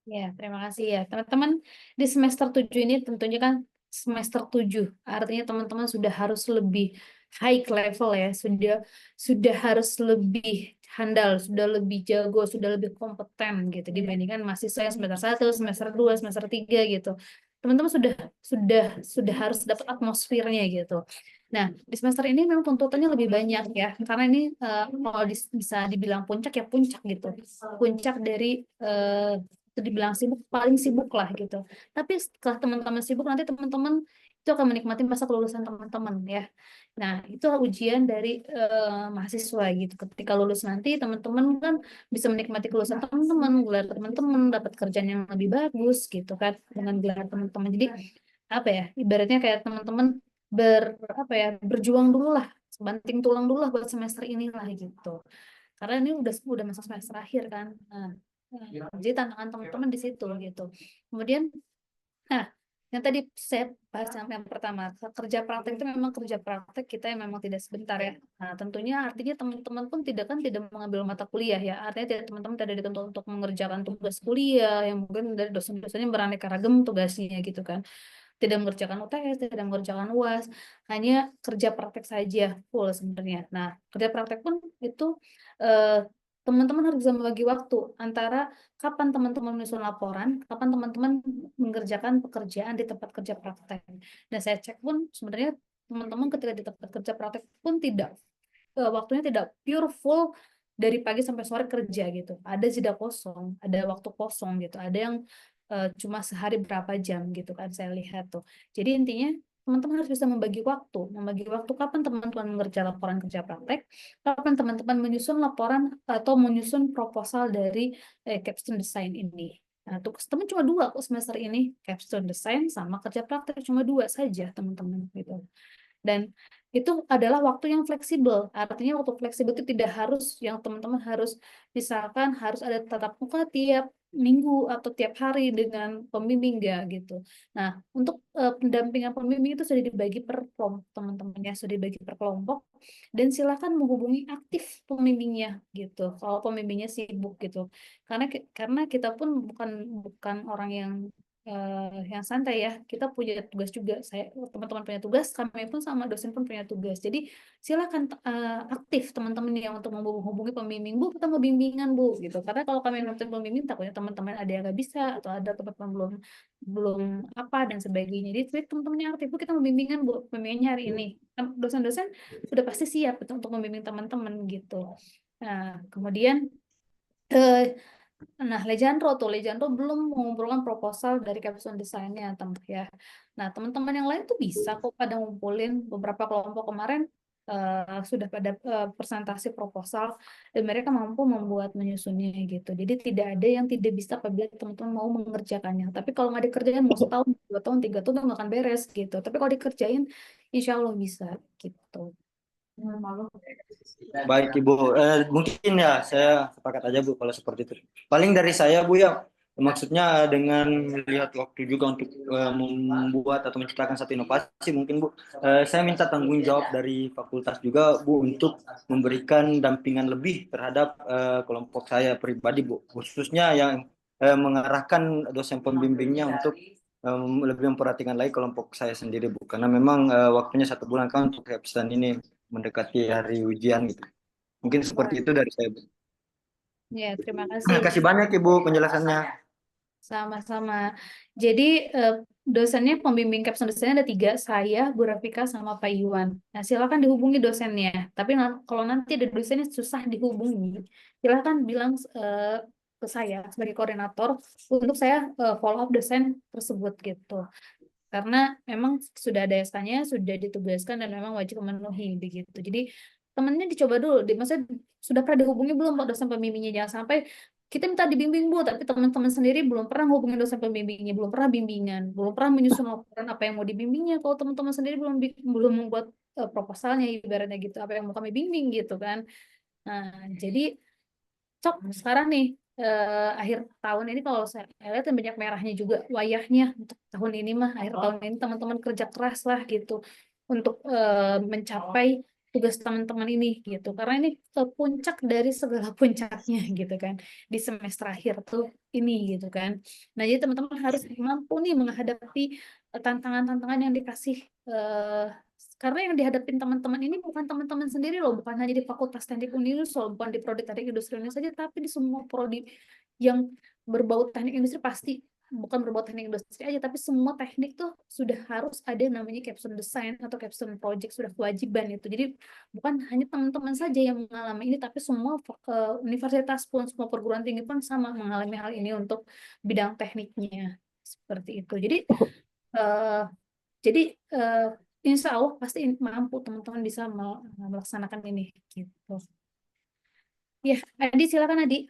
Ya, terima kasih ya. Teman-teman, di semester 7 ini tentunya kan semester 7, artinya teman-teman sudah harus lebih high level ya, sudah harus lebih handal, sudah lebih jago, sudah lebih kompeten gitu dibandingkan mahasiswa yang semester 1, semester 2, semester 3 gitu. Teman-teman sudah harus dapat atmosfernya gitu. Nah, di semester ini memang tuntutannya lebih banyak ya, karena ini kalau bisa dibilang puncak ya puncak gitu. Puncak dari itu dibilang sibuk, paling sibuk lah gitu. Tapi setelah teman-teman sibuk, nanti teman-teman itu akan menikmati masa kelulusan teman-teman ya. Nah, itu ujian dari mahasiswa gitu. Ketika lulus nanti, teman-teman kan bisa menikmati kelulusan teman-teman, gelar teman-teman, dapat kerjaan yang lebih bagus gitu kan, dengan gelar teman-teman. Jadi, apa ya, ibaratnya kayak teman-teman berjuang dulu lah, banting tulang dulu lah buat semester inilah gitu. Karena ini udah masuk semester akhir kan. Nah, jadi tantangan teman-teman di situ gitu. Kemudian, yang tadi saya bahas yang pertama, kerja praktek itu memang kerja praktek kita yang memang tidak sebentar ya. Nah, tentunya artinya teman-teman pun tidak mengambil mata kuliah ya. Artinya teman-teman tidak dituntut untuk mengerjakan tugas kuliah yang mungkin dari dosen-dosennya beraneka ragam tugasnya gitu kan. Tidak mengerjakan UTS, tidak mengerjakan UAS, hanya kerja praktek saja full sebenarnya. Nah, kerja praktek pun itu teman-teman harus bisa membagi waktu antara kapan teman-teman menyusun laporan, kapan teman-teman mengerjakan pekerjaan di tempat kerja praktek. Dan saya cek pun sebenarnya teman-teman ketika di tempat kerja praktek pun tidak waktunya tidak pure full dari pagi sampai sore kerja gitu. Ada jeda kosong, ada waktu kosong gitu. Ada yang cuma sehari berapa jam gitu kan saya lihat tuh. Jadi intinya teman-teman harus bisa membagi waktu kapan teman-teman mengerjakan laporan kerja praktek, kapan teman-teman menyusun laporan atau menyusun proposal dari capstone design ini. Nah, tugas teman cuma 2 kok semester ini, capstone design sama kerja praktek cuma 2 saja teman-teman gitu. Dan itu adalah waktu yang fleksibel. Artinya waktu fleksibel itu tidak harus yang teman-teman harus misalkan harus ada tatap muka tiap minggu atau tiap hari dengan pembimbing enggak gitu. Nah, untuk pendampingan pembimbing itu sudah dibagi per kelompok teman-teman ya, sudah dibagi per kelompok dan silakan menghubungi aktif pembimbingnya gitu. Kalau pembimbingnya sibuk gitu. Karena kita pun bukan orang yang santai ya, kita punya tugas juga, teman-teman punya tugas, kami pun sama dosen pun punya tugas. Jadi silakan aktif teman-teman yang untuk menghubungi pembimbing, Bu kita mau bimbingan Bu gitu. Karena kalau kami nonton pembimbing takutnya teman-teman ada yang nggak bisa atau ada teman-teman belum apa dan sebagainya. Jadi teman-teman yang aktif, Bu kita mau bimbingan Bu, pembimbingnya hari ini. Dosen-dosen sudah pasti siap untuk membimbing teman-teman gitu. Nah kemudian Nah, Lejandro belum mengumpulkan proposal dari capstone desainnya, teman ya. Nah, teman-teman yang lain tuh bisa kok pada ngumpulin beberapa kelompok kemarin sudah pada presentasi proposal dan mereka mampu menyusunnya gitu. Jadi tidak ada yang tidak bisa apabila teman-teman mau mengerjakannya. Tapi kalau nggak dikerjain mau 1 tahun, 2 tahun, 3 tahun nggak akan beres gitu. Tapi kalau dikerjain, insya Allah bisa gitu. Baik Ibu, mungkin ya saya sepakat aja Bu kalau seperti itu. Paling dari saya Bu ya, maksudnya dengan melihat waktu juga untuk membuat atau menciptakan satu inovasi mungkin Bu, saya minta tanggung jawab dari fakultas juga Bu untuk memberikan dampingan lebih terhadap kelompok saya pribadi Bu, khususnya yang mengarahkan dosen pembimbingnya untuk lebih memperhatikan lagi kelompok saya sendiri Bu, karena memang waktunya 1 bulan kan untuk capstone ini mendekati hari ujian gitu. Mungkin seperti itu dari saya, Bu. Ya, terima Terima kasih. kasih banyak Ibu penjelasannya. Sama-sama. Jadi dosennya pembimbing capstone desainnya ada 3, saya, Bu Rafika, sama Pak Iwan. Nah, silakan dihubungi dosennya. Tapi kalau nanti ada dosennya susah dihubungi, silakan bilang ke saya sebagai koordinator untuk saya follow up dosen tersebut gitu. Karena memang sudah ada SK-nya, sudah ditugaskan dan memang wajib memenuhi begitu. Jadi temennya dicoba dulu, maksudnya sudah pernah dihubungi belum Pak dosen pembimbingnya, jangan sampai kita minta dibimbing Bu, tapi teman-teman sendiri belum pernah hubungin dosen pembimbingnya, belum pernah bimbingan, belum pernah menyusun laporan apa yang mau dibimbingnya. Kalau teman-teman sendiri belum membuat proposalnya ibaratnya gitu, apa yang mau kami bimbing gitu kan. Nah, jadi sekarang nih akhir tahun ini kalau saya lihat banyak merahnya juga wayahnya untuk tahun ini mah akhir tahun ini teman-teman kerja keras lah gitu untuk mencapai tugas teman-teman ini gitu karena ini puncak dari segala puncaknya gitu kan di semester akhir tuh ini gitu kan. Nah jadi teman-teman harus mampu nih menghadapi tantangan-tantangan yang dikasih karena yang dihadapin teman-teman ini bukan teman-teman sendiri loh, bukan hanya di Fakultas Teknik Unisol, bukan di Prodi Teknik Industri Indonesia saja, tapi di semua prodi yang berbau teknik industri pasti, bukan berbau teknik industri aja, tapi semua teknik tuh sudah harus ada namanya capstone design atau capstone project, sudah kewajiban itu. Jadi bukan hanya teman-teman saja yang mengalami ini, tapi semua universitas pun, semua perguruan tinggi pun sama mengalami hal ini untuk bidang tekniknya seperti itu. Jadi insya Allah pasti mampu teman-teman bisa melaksanakan ini gitu. Ya, Adi silakan Adi.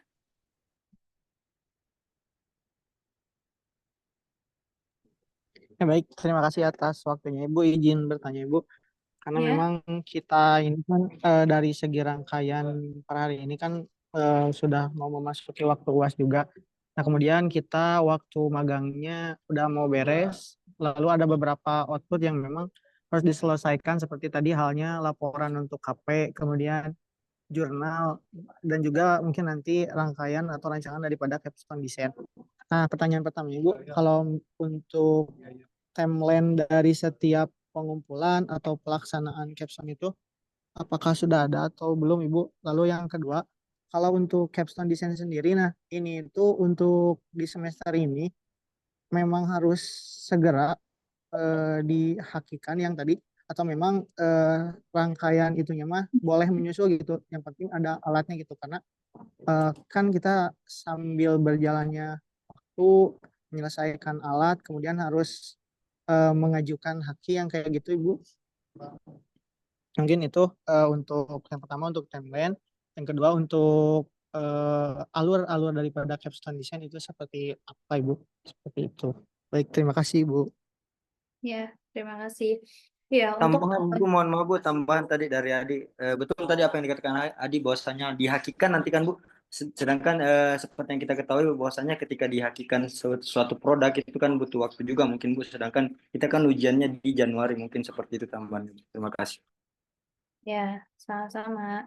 Ya, baik, terima kasih atas waktunya Ibu. Izin bertanya Ibu, karena Ya. memang kita ini kan dari segi rangkaian per hari ini kan sudah mau memasuki waktu UAS juga. Nah, kemudian kita waktu magangnya udah mau beres, lalu ada beberapa output yang memang harus diselesaikan seperti tadi halnya laporan untuk KP, kemudian jurnal, dan juga mungkin nanti rangkaian atau rancangan daripada capstone design. Nah, pertanyaan pertama Ibu, kalau untuk timeline dari setiap pengumpulan atau pelaksanaan capstone itu, apakah sudah ada atau belum Ibu? Lalu yang kedua, kalau untuk capstone design sendiri, nah ini itu untuk di semester ini memang harus segera dihakikan yang tadi, atau memang rangkaian itunya mah boleh menyusul gitu, yang penting ada alatnya gitu, karena kan kita sambil berjalannya waktu menyelesaikan alat kemudian harus mengajukan haki yang kayak gitu Ibu. Mungkin itu untuk yang pertama untuk timeline, yang kedua untuk alur-alur daripada capstone design itu seperti apa Ibu, seperti itu. Baik, terima kasih Ibu. Ya, terima kasih. Ya, untuk Tambahan Bu, mohon maaf Bu, tambahan tadi dari Adi. Betul tadi apa yang dikatakan Adi bahwasanya dihakikan nanti kan Bu. Sedangkan seperti yang kita ketahui bahwasanya ketika dihakikan suatu produk itu kan butuh waktu juga mungkin Bu. Sedangkan kita kan ujiannya di Januari, mungkin seperti itu tambahan. Terima kasih. ya, sama-sama.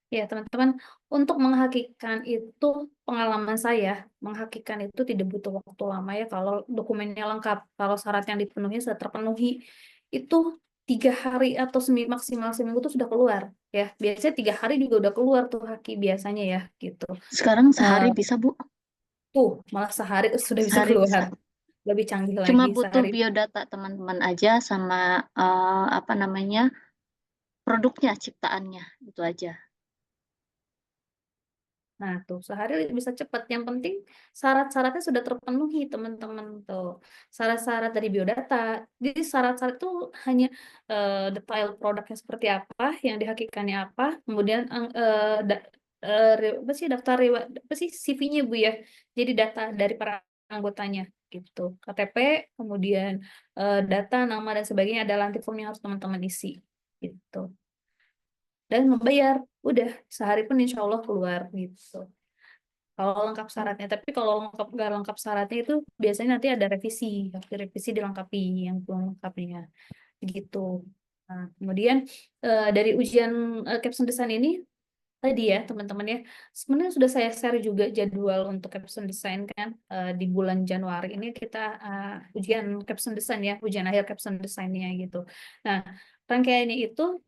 Ya, teman-teman, untuk menghakikan itu pengalaman saya, menghakikan itu tidak butuh waktu lama ya kalau dokumennya lengkap, kalau syarat yang dipenuhi sudah terpenuhi, itu 3 hari atau maksimal seminggu itu sudah keluar ya. Biasanya 3 hari juga udah keluar tuh haki biasanya ya gitu. Sekarang sehari bisa Bu? Tuh malah sehari sudah bisa Sehari keluar, bisa. lebih canggih Cuma lagi butuh sehari. biodata teman-teman aja sama apa namanya produknya, ciptaannya, itu aja. Nah, tuh sehari bisa cepat. Yang penting syarat-syaratnya sudah terpenuhi, teman-teman tuh. Syarat-syarat dari biodata. Jadi syarat-syarat itu hanya detail produknya seperti apa, yang dihakikannya apa, kemudian apa sih daftar apa sih CV-nya Bu ya. Jadi data dari para anggotanya gitu. KTP, kemudian data, nama dan sebagainya ada nanti form yang harus teman-teman isi gitu. Dan membayar, udah sehari pun insya Allah keluar gitu. Kalau lengkap syaratnya, tapi kalau nggak lengkap syaratnya itu biasanya nanti ada revisi, harus direvisi dilengkapi yang belum lengkapnya, gitu. Nah, kemudian dari ujian capstone design ini tadi ya teman-teman ya, sebenarnya sudah saya share juga jadwal untuk capstone design kan di bulan Januari ini kita ujian capstone design ya, ujian akhir capstone desainnya gitu. Nah, rangkaiannya itu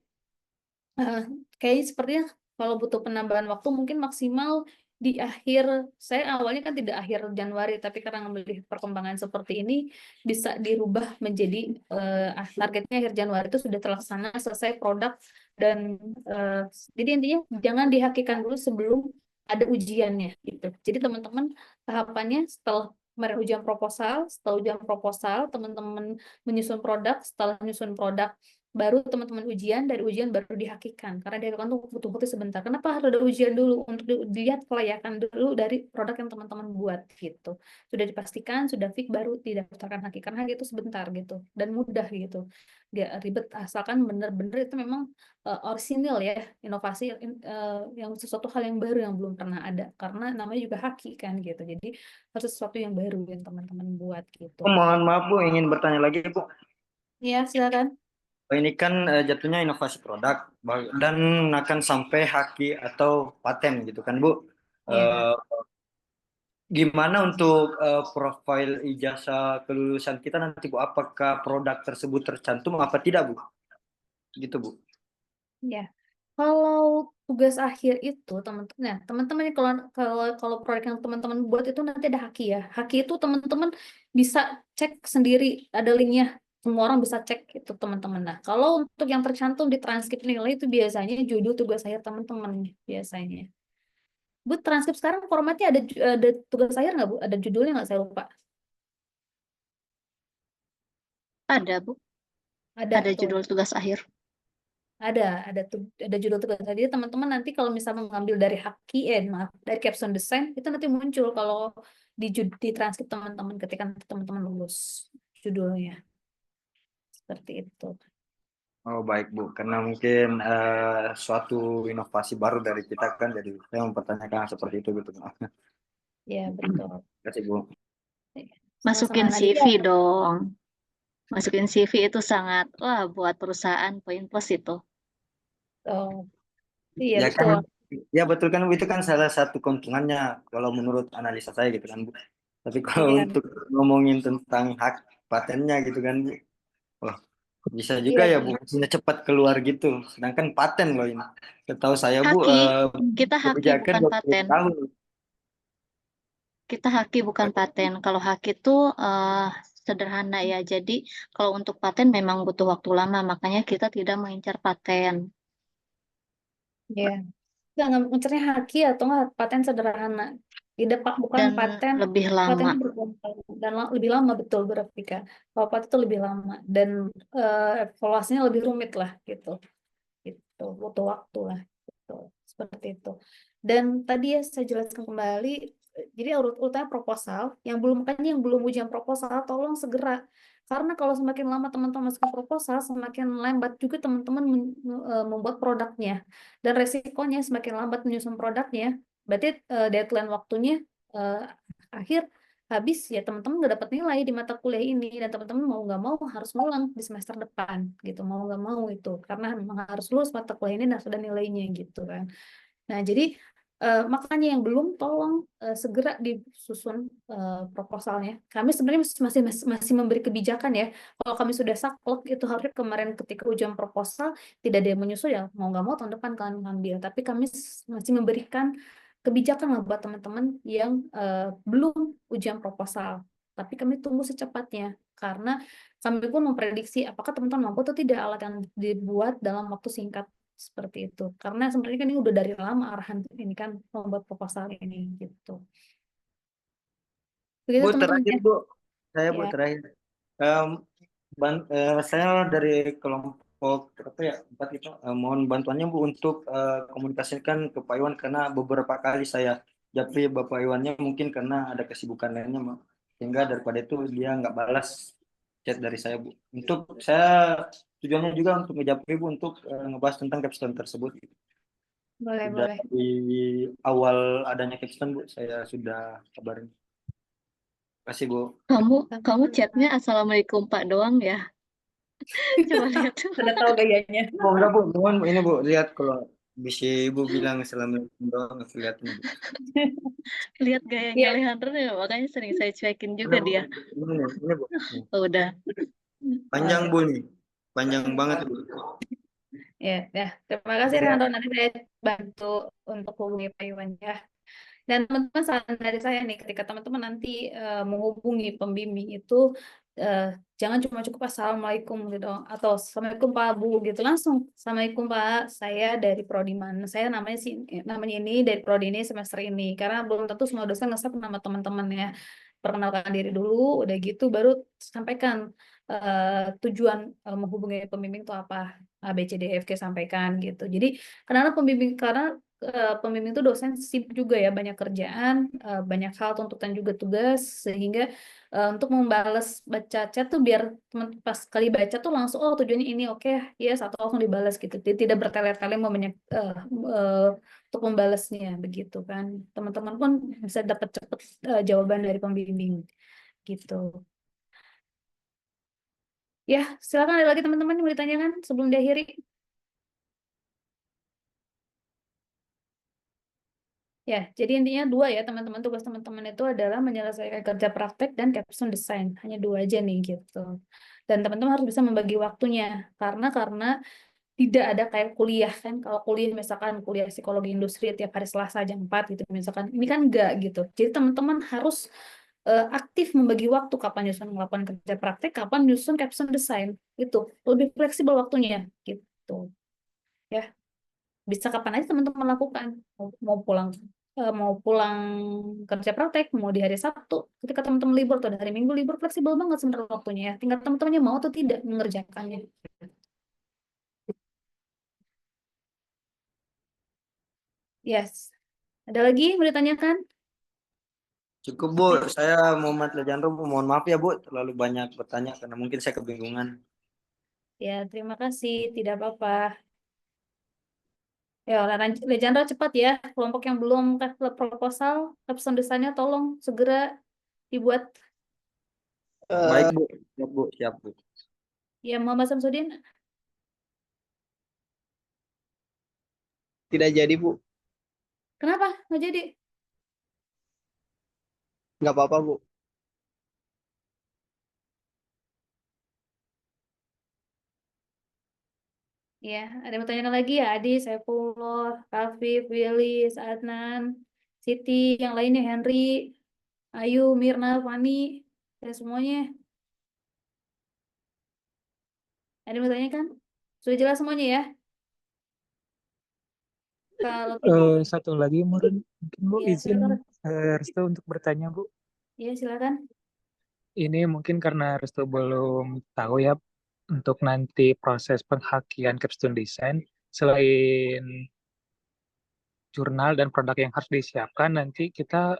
kayaknya sepertinya kalau butuh penambahan waktu mungkin maksimal di akhir, saya awalnya kan tidak akhir Januari, tapi karena melihat perkembangan seperti ini bisa dirubah menjadi targetnya akhir Januari itu sudah terlaksana selesai produk dan jadi intinya jangan dihakikan dulu sebelum ada ujiannya gitu. Jadi teman-teman tahapannya setelah ujian proposal, teman-teman menyusun produk, setelah menyusun produk baru teman-teman ujian, dari ujian baru dihakikan. Karena dihakikan tuh butuh waktu sebentar. Kenapa harus ada ujian dulu? Untuk dilihat kelayakan dulu dari produk yang teman-teman buat gitu. Sudah dipastikan, sudah fix, baru didaftarkan haki. Karena haki itu sebentar gitu. Dan mudah gitu. Nggak ribet, asalkan benar-benar itu memang orisinil ya, inovasi yang sesuatu hal yang baru yang belum pernah ada. Karena namanya juga haki kan gitu. Jadi harus sesuatu yang baru yang teman-teman buat gitu. Oh, mohon maaf Bu, ingin bertanya lagi Bu. Ya, silakan. Ini kan jatuhnya inovasi produk dan akan sampai haki atau paten gitu kan Bu. Ya. Eh, Gimana untuk profil ijazah kelulusan kita nanti Bu? Apakah produk tersebut tercantum apa tidak Bu? Gitu Bu. Ya, kalau tugas akhir itu teman-teman, nah teman-teman ini kalau kalau kalau proyek yang teman-teman buat itu nanti ada haki ya. Haki itu teman-teman bisa cek sendiri, ada linknya. Semua orang bisa cek itu teman-teman. Nah, kalau untuk yang tercantum di transkrip nilai itu biasanya judul tugas akhir teman-teman biasanya. Bu, transkrip sekarang formatnya ada tugas akhir nggak Bu? Ada judulnya nggak, saya lupa. Ada, Bu. Ada Ada tuh. judul tugas akhir. Ada judul tugas. Jadi teman-teman nanti kalau misalnya mengambil dari haki, maaf, dari caption design itu nanti muncul kalau di transkrip teman-teman ketika nanti teman-teman lulus judulnya seperti itu. Oh baik Bu, karena mungkin suatu inovasi baru dari kita kan, jadi saya mempertanyakan seperti itu gitu. Ya betul. Terima kasih Bu. Sama-sama. Masukin Nah, jadi CV dong. Masukin CV itu sangat, wah, buat perusahaan poin plus itu. oh, iya Ya kan, betul. ya betul kan Bu, itu kan salah satu keuntungannya kalau menurut analisa saya gitu kan Bu. Tapi kalau Iya, untuk ngomongin tentang hak patennya gitu kan Bu, wah bisa juga iya ya Bu, betul. hasilnya cepat keluar gitu. Sedangkan paten loh ini. Setahu saya Bu, Haki, kita haki kebijakan bukan 20 paten. tahun. Kita haki bukan paten. Kalau haki itu sederhana ya. Jadi kalau untuk paten memang butuh waktu lama, makanya kita tidak mengincar paten. Iya. Nggak mencernya haki atau nggak paten sederhana. Tidak Pak, bukan Dan paten. lebih Paten lama. itu bertahun-tahun dan lebih lama betul grafika. Kalau paten itu lebih lama dan evaluasinya lebih rumit lah gitu. Gitu, butuh waktu lah. Gitu. Seperti itu. Dan tadi ya saya jelaskan kembali, jadi urut-urutnya proposal, makanya yang belum ujian proposal tolong segera. Karena kalau semakin lama teman-teman masuk ke proposal, semakin lambat juga teman-teman membuat produknya. Dan resikonya semakin lambat menyusun produknya, berarti deadline waktunya eh, akhir habis ya teman-teman nggak dapat nilai di mata kuliah ini dan teman-teman mau nggak mau harus ngulang di semester depan gitu, mau nggak mau itu karena memang harus lulus mata kuliah ini dan sudah nilainya gitu kan. Nah jadi makanya yang belum tolong segera disusun proposalnya. Kami sebenarnya masih memberi kebijakan ya. Kalau kami sudah saklek itu harusnya kemarin ketika ujian proposal tidak ada yang menyusul ya mau nggak mau tahun depan kalian ngambil. Tapi kami masih memberikan kebijakan lah buat teman-teman yang belum ujian proposal. Tapi kami tunggu secepatnya karena kami pun memprediksi apakah teman-teman mampu atau tidak alat yang dibuat dalam waktu singkat seperti itu. Karena sebenarnya kan ini udah dari lama arahan ini kan membuat proposal ini gitu. Begitu Bu teman-teman terakhir ya. Bu, saya Bu Ya, terakhir. Saya dari kelompok apa ya 4 itu mohon bantuannya Bu untuk komunikasikan ke Pak Iwan karena beberapa kali saya japri Bapak Iwannya mungkin karena ada kesibukan lainnya sehingga daripada itu dia nggak balas chat dari saya Bu. Untuk saya tujuannya juga untuk ngejapri Bu untuk ngebahas tentang capstone tersebut. boleh Sudah boleh. di awal adanya capstone Bu saya sudah kabarin. Terima kasih Bu. Kamu chatnya Assalamualaikum Pak doang ya. Coba lihat. Sudah tahu gayanya. Oh enggak Bu, mohon ini Bu, lihat kalau bisa Ibu bilang Assalamualaikum doang, aku lihatin Bu. Lihat gayanya Iya, Alejandro ya, makanya sering saya cuekin juga Udah, Bu. dia. Ini Bu. Nih. Oh, udah. Panjang oke. Bu nih. Panjang banget Bu. Ya, ya. Terima kasih Rehanto. Nanti saya bantu untuk hubungi Pak Iwan ya. Dan teman-teman saran dari saya nih, ketika teman-teman nanti menghubungi pembimbing itu eh, jangan cuma cukup assalamualaikum gitu atau assalamualaikum Pak Bu gitu langsung assalamualaikum Pak, saya dari prodi mana, saya namanya ini dari prodi ini semester ini karena belum tentu semua dosen nge-save nama teman-teman ya. Perkenalkan diri dulu, udah gitu baru sampaikan tujuan menghubungi pembimbing itu apa, A, B, C, D, E, F, G sampaikan gitu. Jadi karena pembimbing itu dosen sibuk juga ya, banyak kerjaan, banyak hal, tuntutan juga tugas, sehingga untuk membalas baca chat tuh biar teman pas kali baca tuh langsung oh tujuannya ini oke yes atau langsung dibalas gitu. Jadi tidak bertele-tele mau banyak untuk membalasnya begitu kan. Teman-teman pun bisa dapat cepat jawaban dari pembimbing gitu. Ya, silakan ada lagi teman-teman yang mau ditanyakan sebelum diakhiri. Ya, jadi intinya dua ya teman-teman, tugas teman-teman itu adalah menyelesaikan kerja praktek dan capstone design. Hanya dua aja nih gitu. Dan teman-teman harus bisa membagi waktunya karena tidak ada kayak kuliah kan. Kalau kuliah misalkan kuliah psikologi industri tiap hari Selasa jam 4 gitu misalkan. Ini kan enggak gitu. Jadi teman-teman harus aktif membagi waktu kapan nyusun melakukan kerja praktek, kapan nyusun capstone design. Itu lebih fleksibel waktunya gitu. Ya, bisa kapan aja teman-teman lakukan. Mau pulang kerja praktek, mau di hari Sabtu, ketika teman-teman libur atau di hari Minggu libur, fleksibel banget sebenarnya waktunya ya. Tinggal teman-temannya mau atau tidak mengerjakannya. Yes. Ada lagi yang mau ditanyakan? Cukup Bu, saya Muhammad Lejandro, mohon maaf ya Bu, terlalu banyak bertanya karena mungkin saya kebingungan. Ya, terima kasih. Tidak apa-apa. Ya, Lejandra cepat ya. Kelompok yang belum kasih proposal, capstone desainnya tolong segera dibuat. Baik Bu, siap Bu, siap Bu. Ya, Muhammad Samsudin. Tidak jadi, Bu. Kenapa? Nggak jadi? Nggak apa-apa, Bu. Ya, ada yang mau tanyakan lagi ya? Adi, Saifullah, Rafif, Willis, Adnan, Siti, yang lainnya Henry, Ayu, Mirna, Fani, dan semuanya. Ada yang mau tanyakan? Sudah jelas semuanya ya? Kalau Satu lagi mungkin Bu ya izin silakan. Restu untuk bertanya Bu. Ya silakan. Ini mungkin karena Restu belum tahu ya untuk nanti proses penghakian capstone design selain jurnal dan produk yang harus disiapkan nanti kita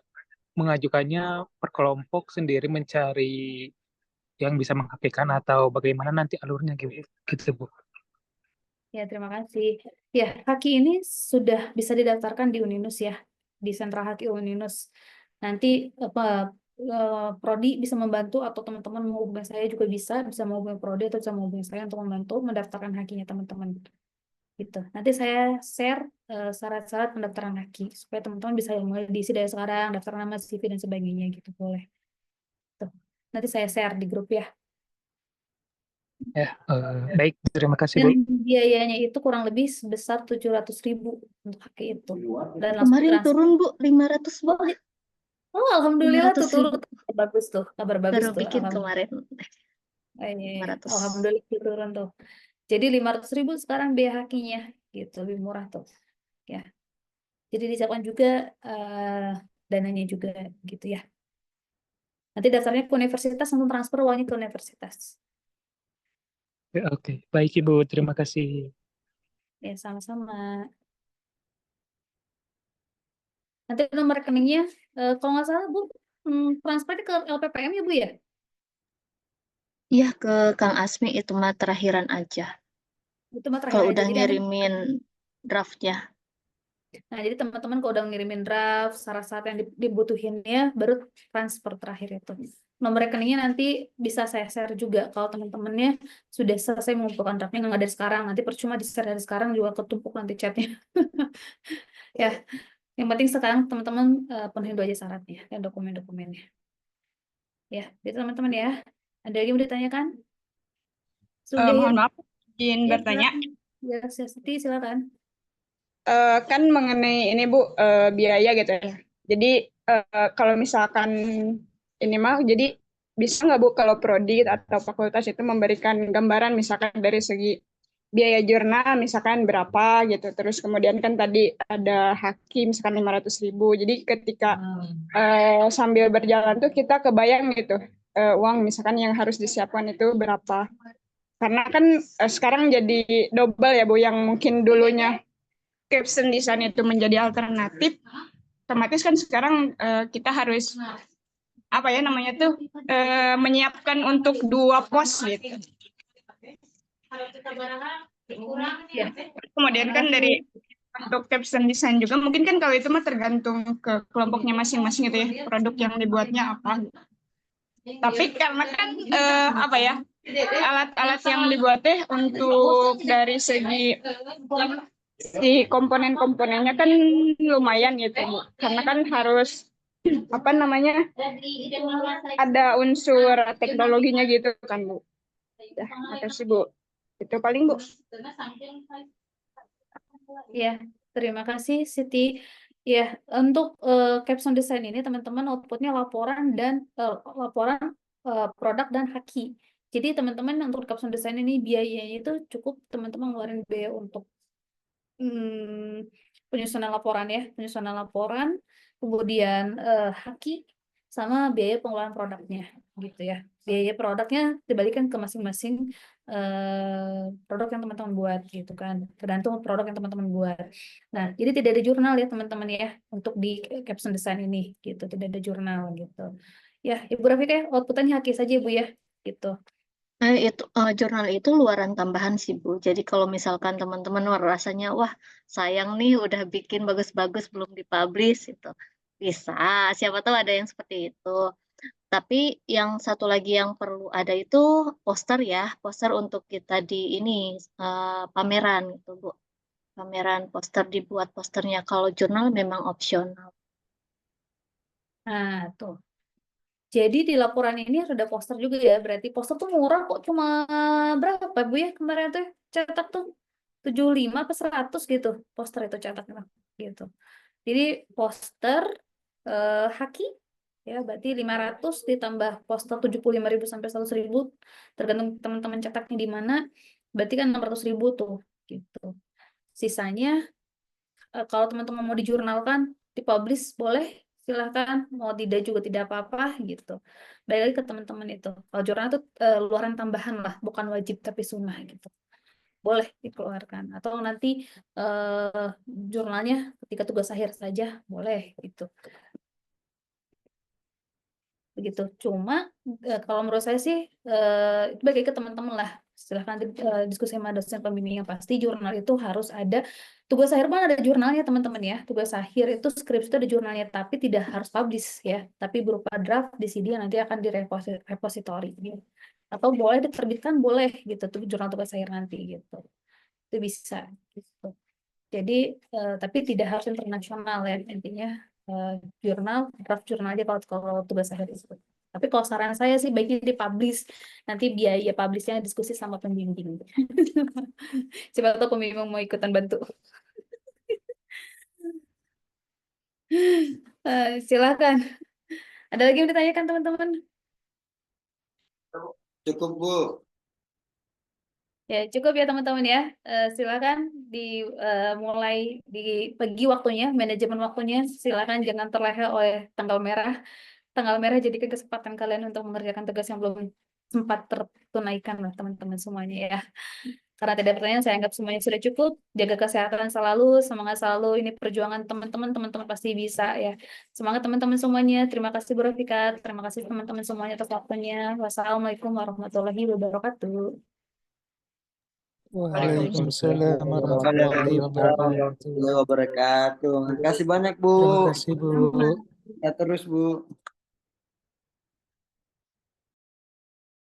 mengajukannya per kelompok sendiri mencari yang bisa menghakikan atau bagaimana nanti alurnya gitu Bu. Ya, terima kasih. Ya, Haki ini sudah bisa didaftarkan di Uninus ya, di sentra Haki Uninus. Nanti apa Prodi bisa membantu atau teman-teman menghubungi saya juga bisa menghubungi Prodi atau bisa menghubungi saya untuk membantu mendaftarkan Hakinya teman-teman. Gitu. Nanti saya share syarat-syarat pendaftaran Haki supaya teman-teman bisa mulai diisi dari sekarang, daftar nama, CV dan sebagainya gitu boleh. Tuh. Nanti saya share di grup ya. Ya, baik, terima kasih Bu. Dan biayanya itu kurang lebih sebesar 700.000 untuk hak itu. Dan langsung Kemarin ditransfer. turun, Bu, 500, Bu. Oh, alhamdulillah tuh 500.000. turun. Bagus tuh, kabar bagus Baru tuh. bikin Alhamdulillah. kemarin. Ini, 500. alhamdulillah turun tuh. Jadi 500.000 sekarang biaya hakinya, gitu lebih murah tuh. Ya. Jadi disiapkan juga dananya juga, gitu ya. Nanti dasarnya ke universitas, langsung transfer uangnya ke universitas. Ya, oke, baik Ibu, terima kasih. Ya, sama-sama. Nanti nomor rekeningnya, kalau nggak salah Bu, transfernya ke LPPM ya Bu ya? Iya, ke Kang Asmi itu mah terakhiran aja. Itu mah terakhir Kalau aja. udah Jadi ngirimin draftnya. nah, jadi teman-teman kalau udah ngirimin draft, syarat-syarat yang dibutuhinnya, baru transfer terakhir itu. Nomor rekeningnya nanti bisa saya share juga. Kalau teman-temannya sudah selesai mengumpulkan draftnya, nggak dari sekarang. Nanti percuma di-share dari sekarang juga ketumpuk nanti chatnya. Ya, yang penting sekarang teman-teman penuhin dulu aja syaratnya dan dokumen-dokumennya. Ya, itu teman-teman ya. Ada lagi yang mau ditanyakan? Sudah Mohon maaf, izin ya, bertanya. silakan. Ya, Siti, silakan. Kan mengenai ini Bu, biaya gitu ya. Jadi kalau misalkan ini mah, jadi bisa nggak Bu kalau prodi atau fakultas itu memberikan gambaran misalkan dari segi biaya jurnal misalkan berapa gitu. Terus kemudian kan tadi ada hakim misalkan 500.000. Jadi ketika sambil berjalan tuh kita kebayang gitu uang misalkan yang harus disiapkan itu berapa. Karena kan sekarang jadi double ya Bu, yang mungkin dulunya caption design itu menjadi alternatif, otomatis kan sekarang kita harus apa ya namanya tuh menyiapkan untuk 2 pos gitu. Ya. Kemudian kan dari untuk caption design juga mungkin kan kalau itu mah tergantung ke kelompoknya masing-masing gitu ya, produk yang dibuatnya apa. Tapi karena kan apa ya, alat-alat yang dibuatnya untuk dari segi si komponen-komponennya kan lumayan gitu Bu. Karena kan harus apa namanya, ada unsur teknologinya gitu kan Bu. Ya, makasih Bu. Itu paling Bu. Ya, terima kasih Siti. Ya, untuk caption design ini teman-teman outputnya laporan dan produk dan haki. Jadi teman-teman untuk caption design ini biayanya itu cukup teman-teman ngeluarin biaya untuk penyusunan laporan ya, penyusunan laporan, kemudian haki sama biaya pengeluaran produknya gitu ya. Biaya produknya dibalikan ke masing-masing produk yang teman-teman buat gitu kan, tergantung produk yang teman-teman buat. Nah, jadi tidak ada jurnal ya teman-teman ya untuk di caption design ini gitu, tidak ada jurnal gitu. Ya, Ibu Rafika, outputannya haki saja Bu ya, gitu. Itu jurnal itu luaran tambahan sih Bu. Jadi kalau misalkan teman-teman rasanya wah sayang nih udah bikin bagus-bagus belum dipublish itu bisa. Siapa tahu ada yang seperti itu. Tapi yang satu lagi yang perlu ada itu poster ya, poster untuk kita di ini pameran gitu Bu. Pameran poster dibuat posternya. Kalau jurnal memang opsional. Nah, tuh. Jadi di laporan ini harus ada poster juga ya. Berarti poster tuh murah kok, cuma berapa Bu ya kemarin tuh cetak tuh 75 apa 100 gitu. Poster itu cetaknya gitu. Jadi poster haki ya berarti 500 ditambah poster 75.000 sampai 100.000 tergantung teman-teman cetaknya di mana. Berarti kan 600.000 tuh gitu. Sisanya kalau teman-teman mau dijurnalkan, dipublish boleh, silahkan. Mau tidak juga tidak apa-apa gitu. Balik lagi ke teman-teman itu. Kalau jurnal itu luaran tambahan lah, bukan wajib tapi sunnah gitu. Boleh dikeluarkan. Atau nanti jurnalnya ketika tugas akhir saja boleh gitu. Begitu. Cuma kalau menurut saya sih itu bagi ke teman-teman lah. Silahkan nanti diskusi sama dosen pembimbingnya. Pasti jurnal itu harus ada. Tugas akhir pun ada jurnalnya teman-teman ya. Tugas akhir itu skripsi itu ada jurnalnya, tapi tidak harus publish ya. Tapi berupa draft di CD yang nanti akan di repository. Gitu. Atau boleh diterbitkan boleh gitu tuh jurnal tugas akhir nanti gitu. Itu bisa gitu. Jadi tapi tidak harus internasional ya intinya. Jurnal, draft jurnal aja kalau tugas akhir itu. Tapi kalau saran saya sih baiknya dipublish. Nanti biaya publishnya diskusi sama pembimbing. Siapa tahu pembimbing mau ikutan bantu. Silakan. Ada lagi yang ditanyakan teman-teman? Cukup Bu. Ya cukup ya teman-teman ya. Silakan dimulai dibagi waktunya, manajemen waktunya. Silakan jangan terlena oleh tanggal merah. Tanggal merah jadi kesempatan kalian untuk mengerjakan tugas yang belum sempat tertunaikan lah teman-teman semuanya ya. Karena tidak pertanyaan, saya anggap semuanya sudah cukup. Jaga kesehatan selalu, semangat selalu. Ini perjuangan teman-teman, teman-teman pasti bisa ya. Semangat teman-teman semuanya. Terima kasih Bu Rafika. Terima kasih teman-teman semuanya atas waktunya. Wassalamualaikum warahmatullahi wabarakatuh. Waalaikumsalam warahmatullahi wabarakatuh. Wabarakatuh. Terima kasih banyak Bu. Terima kasih Bu. Ya terus Bu.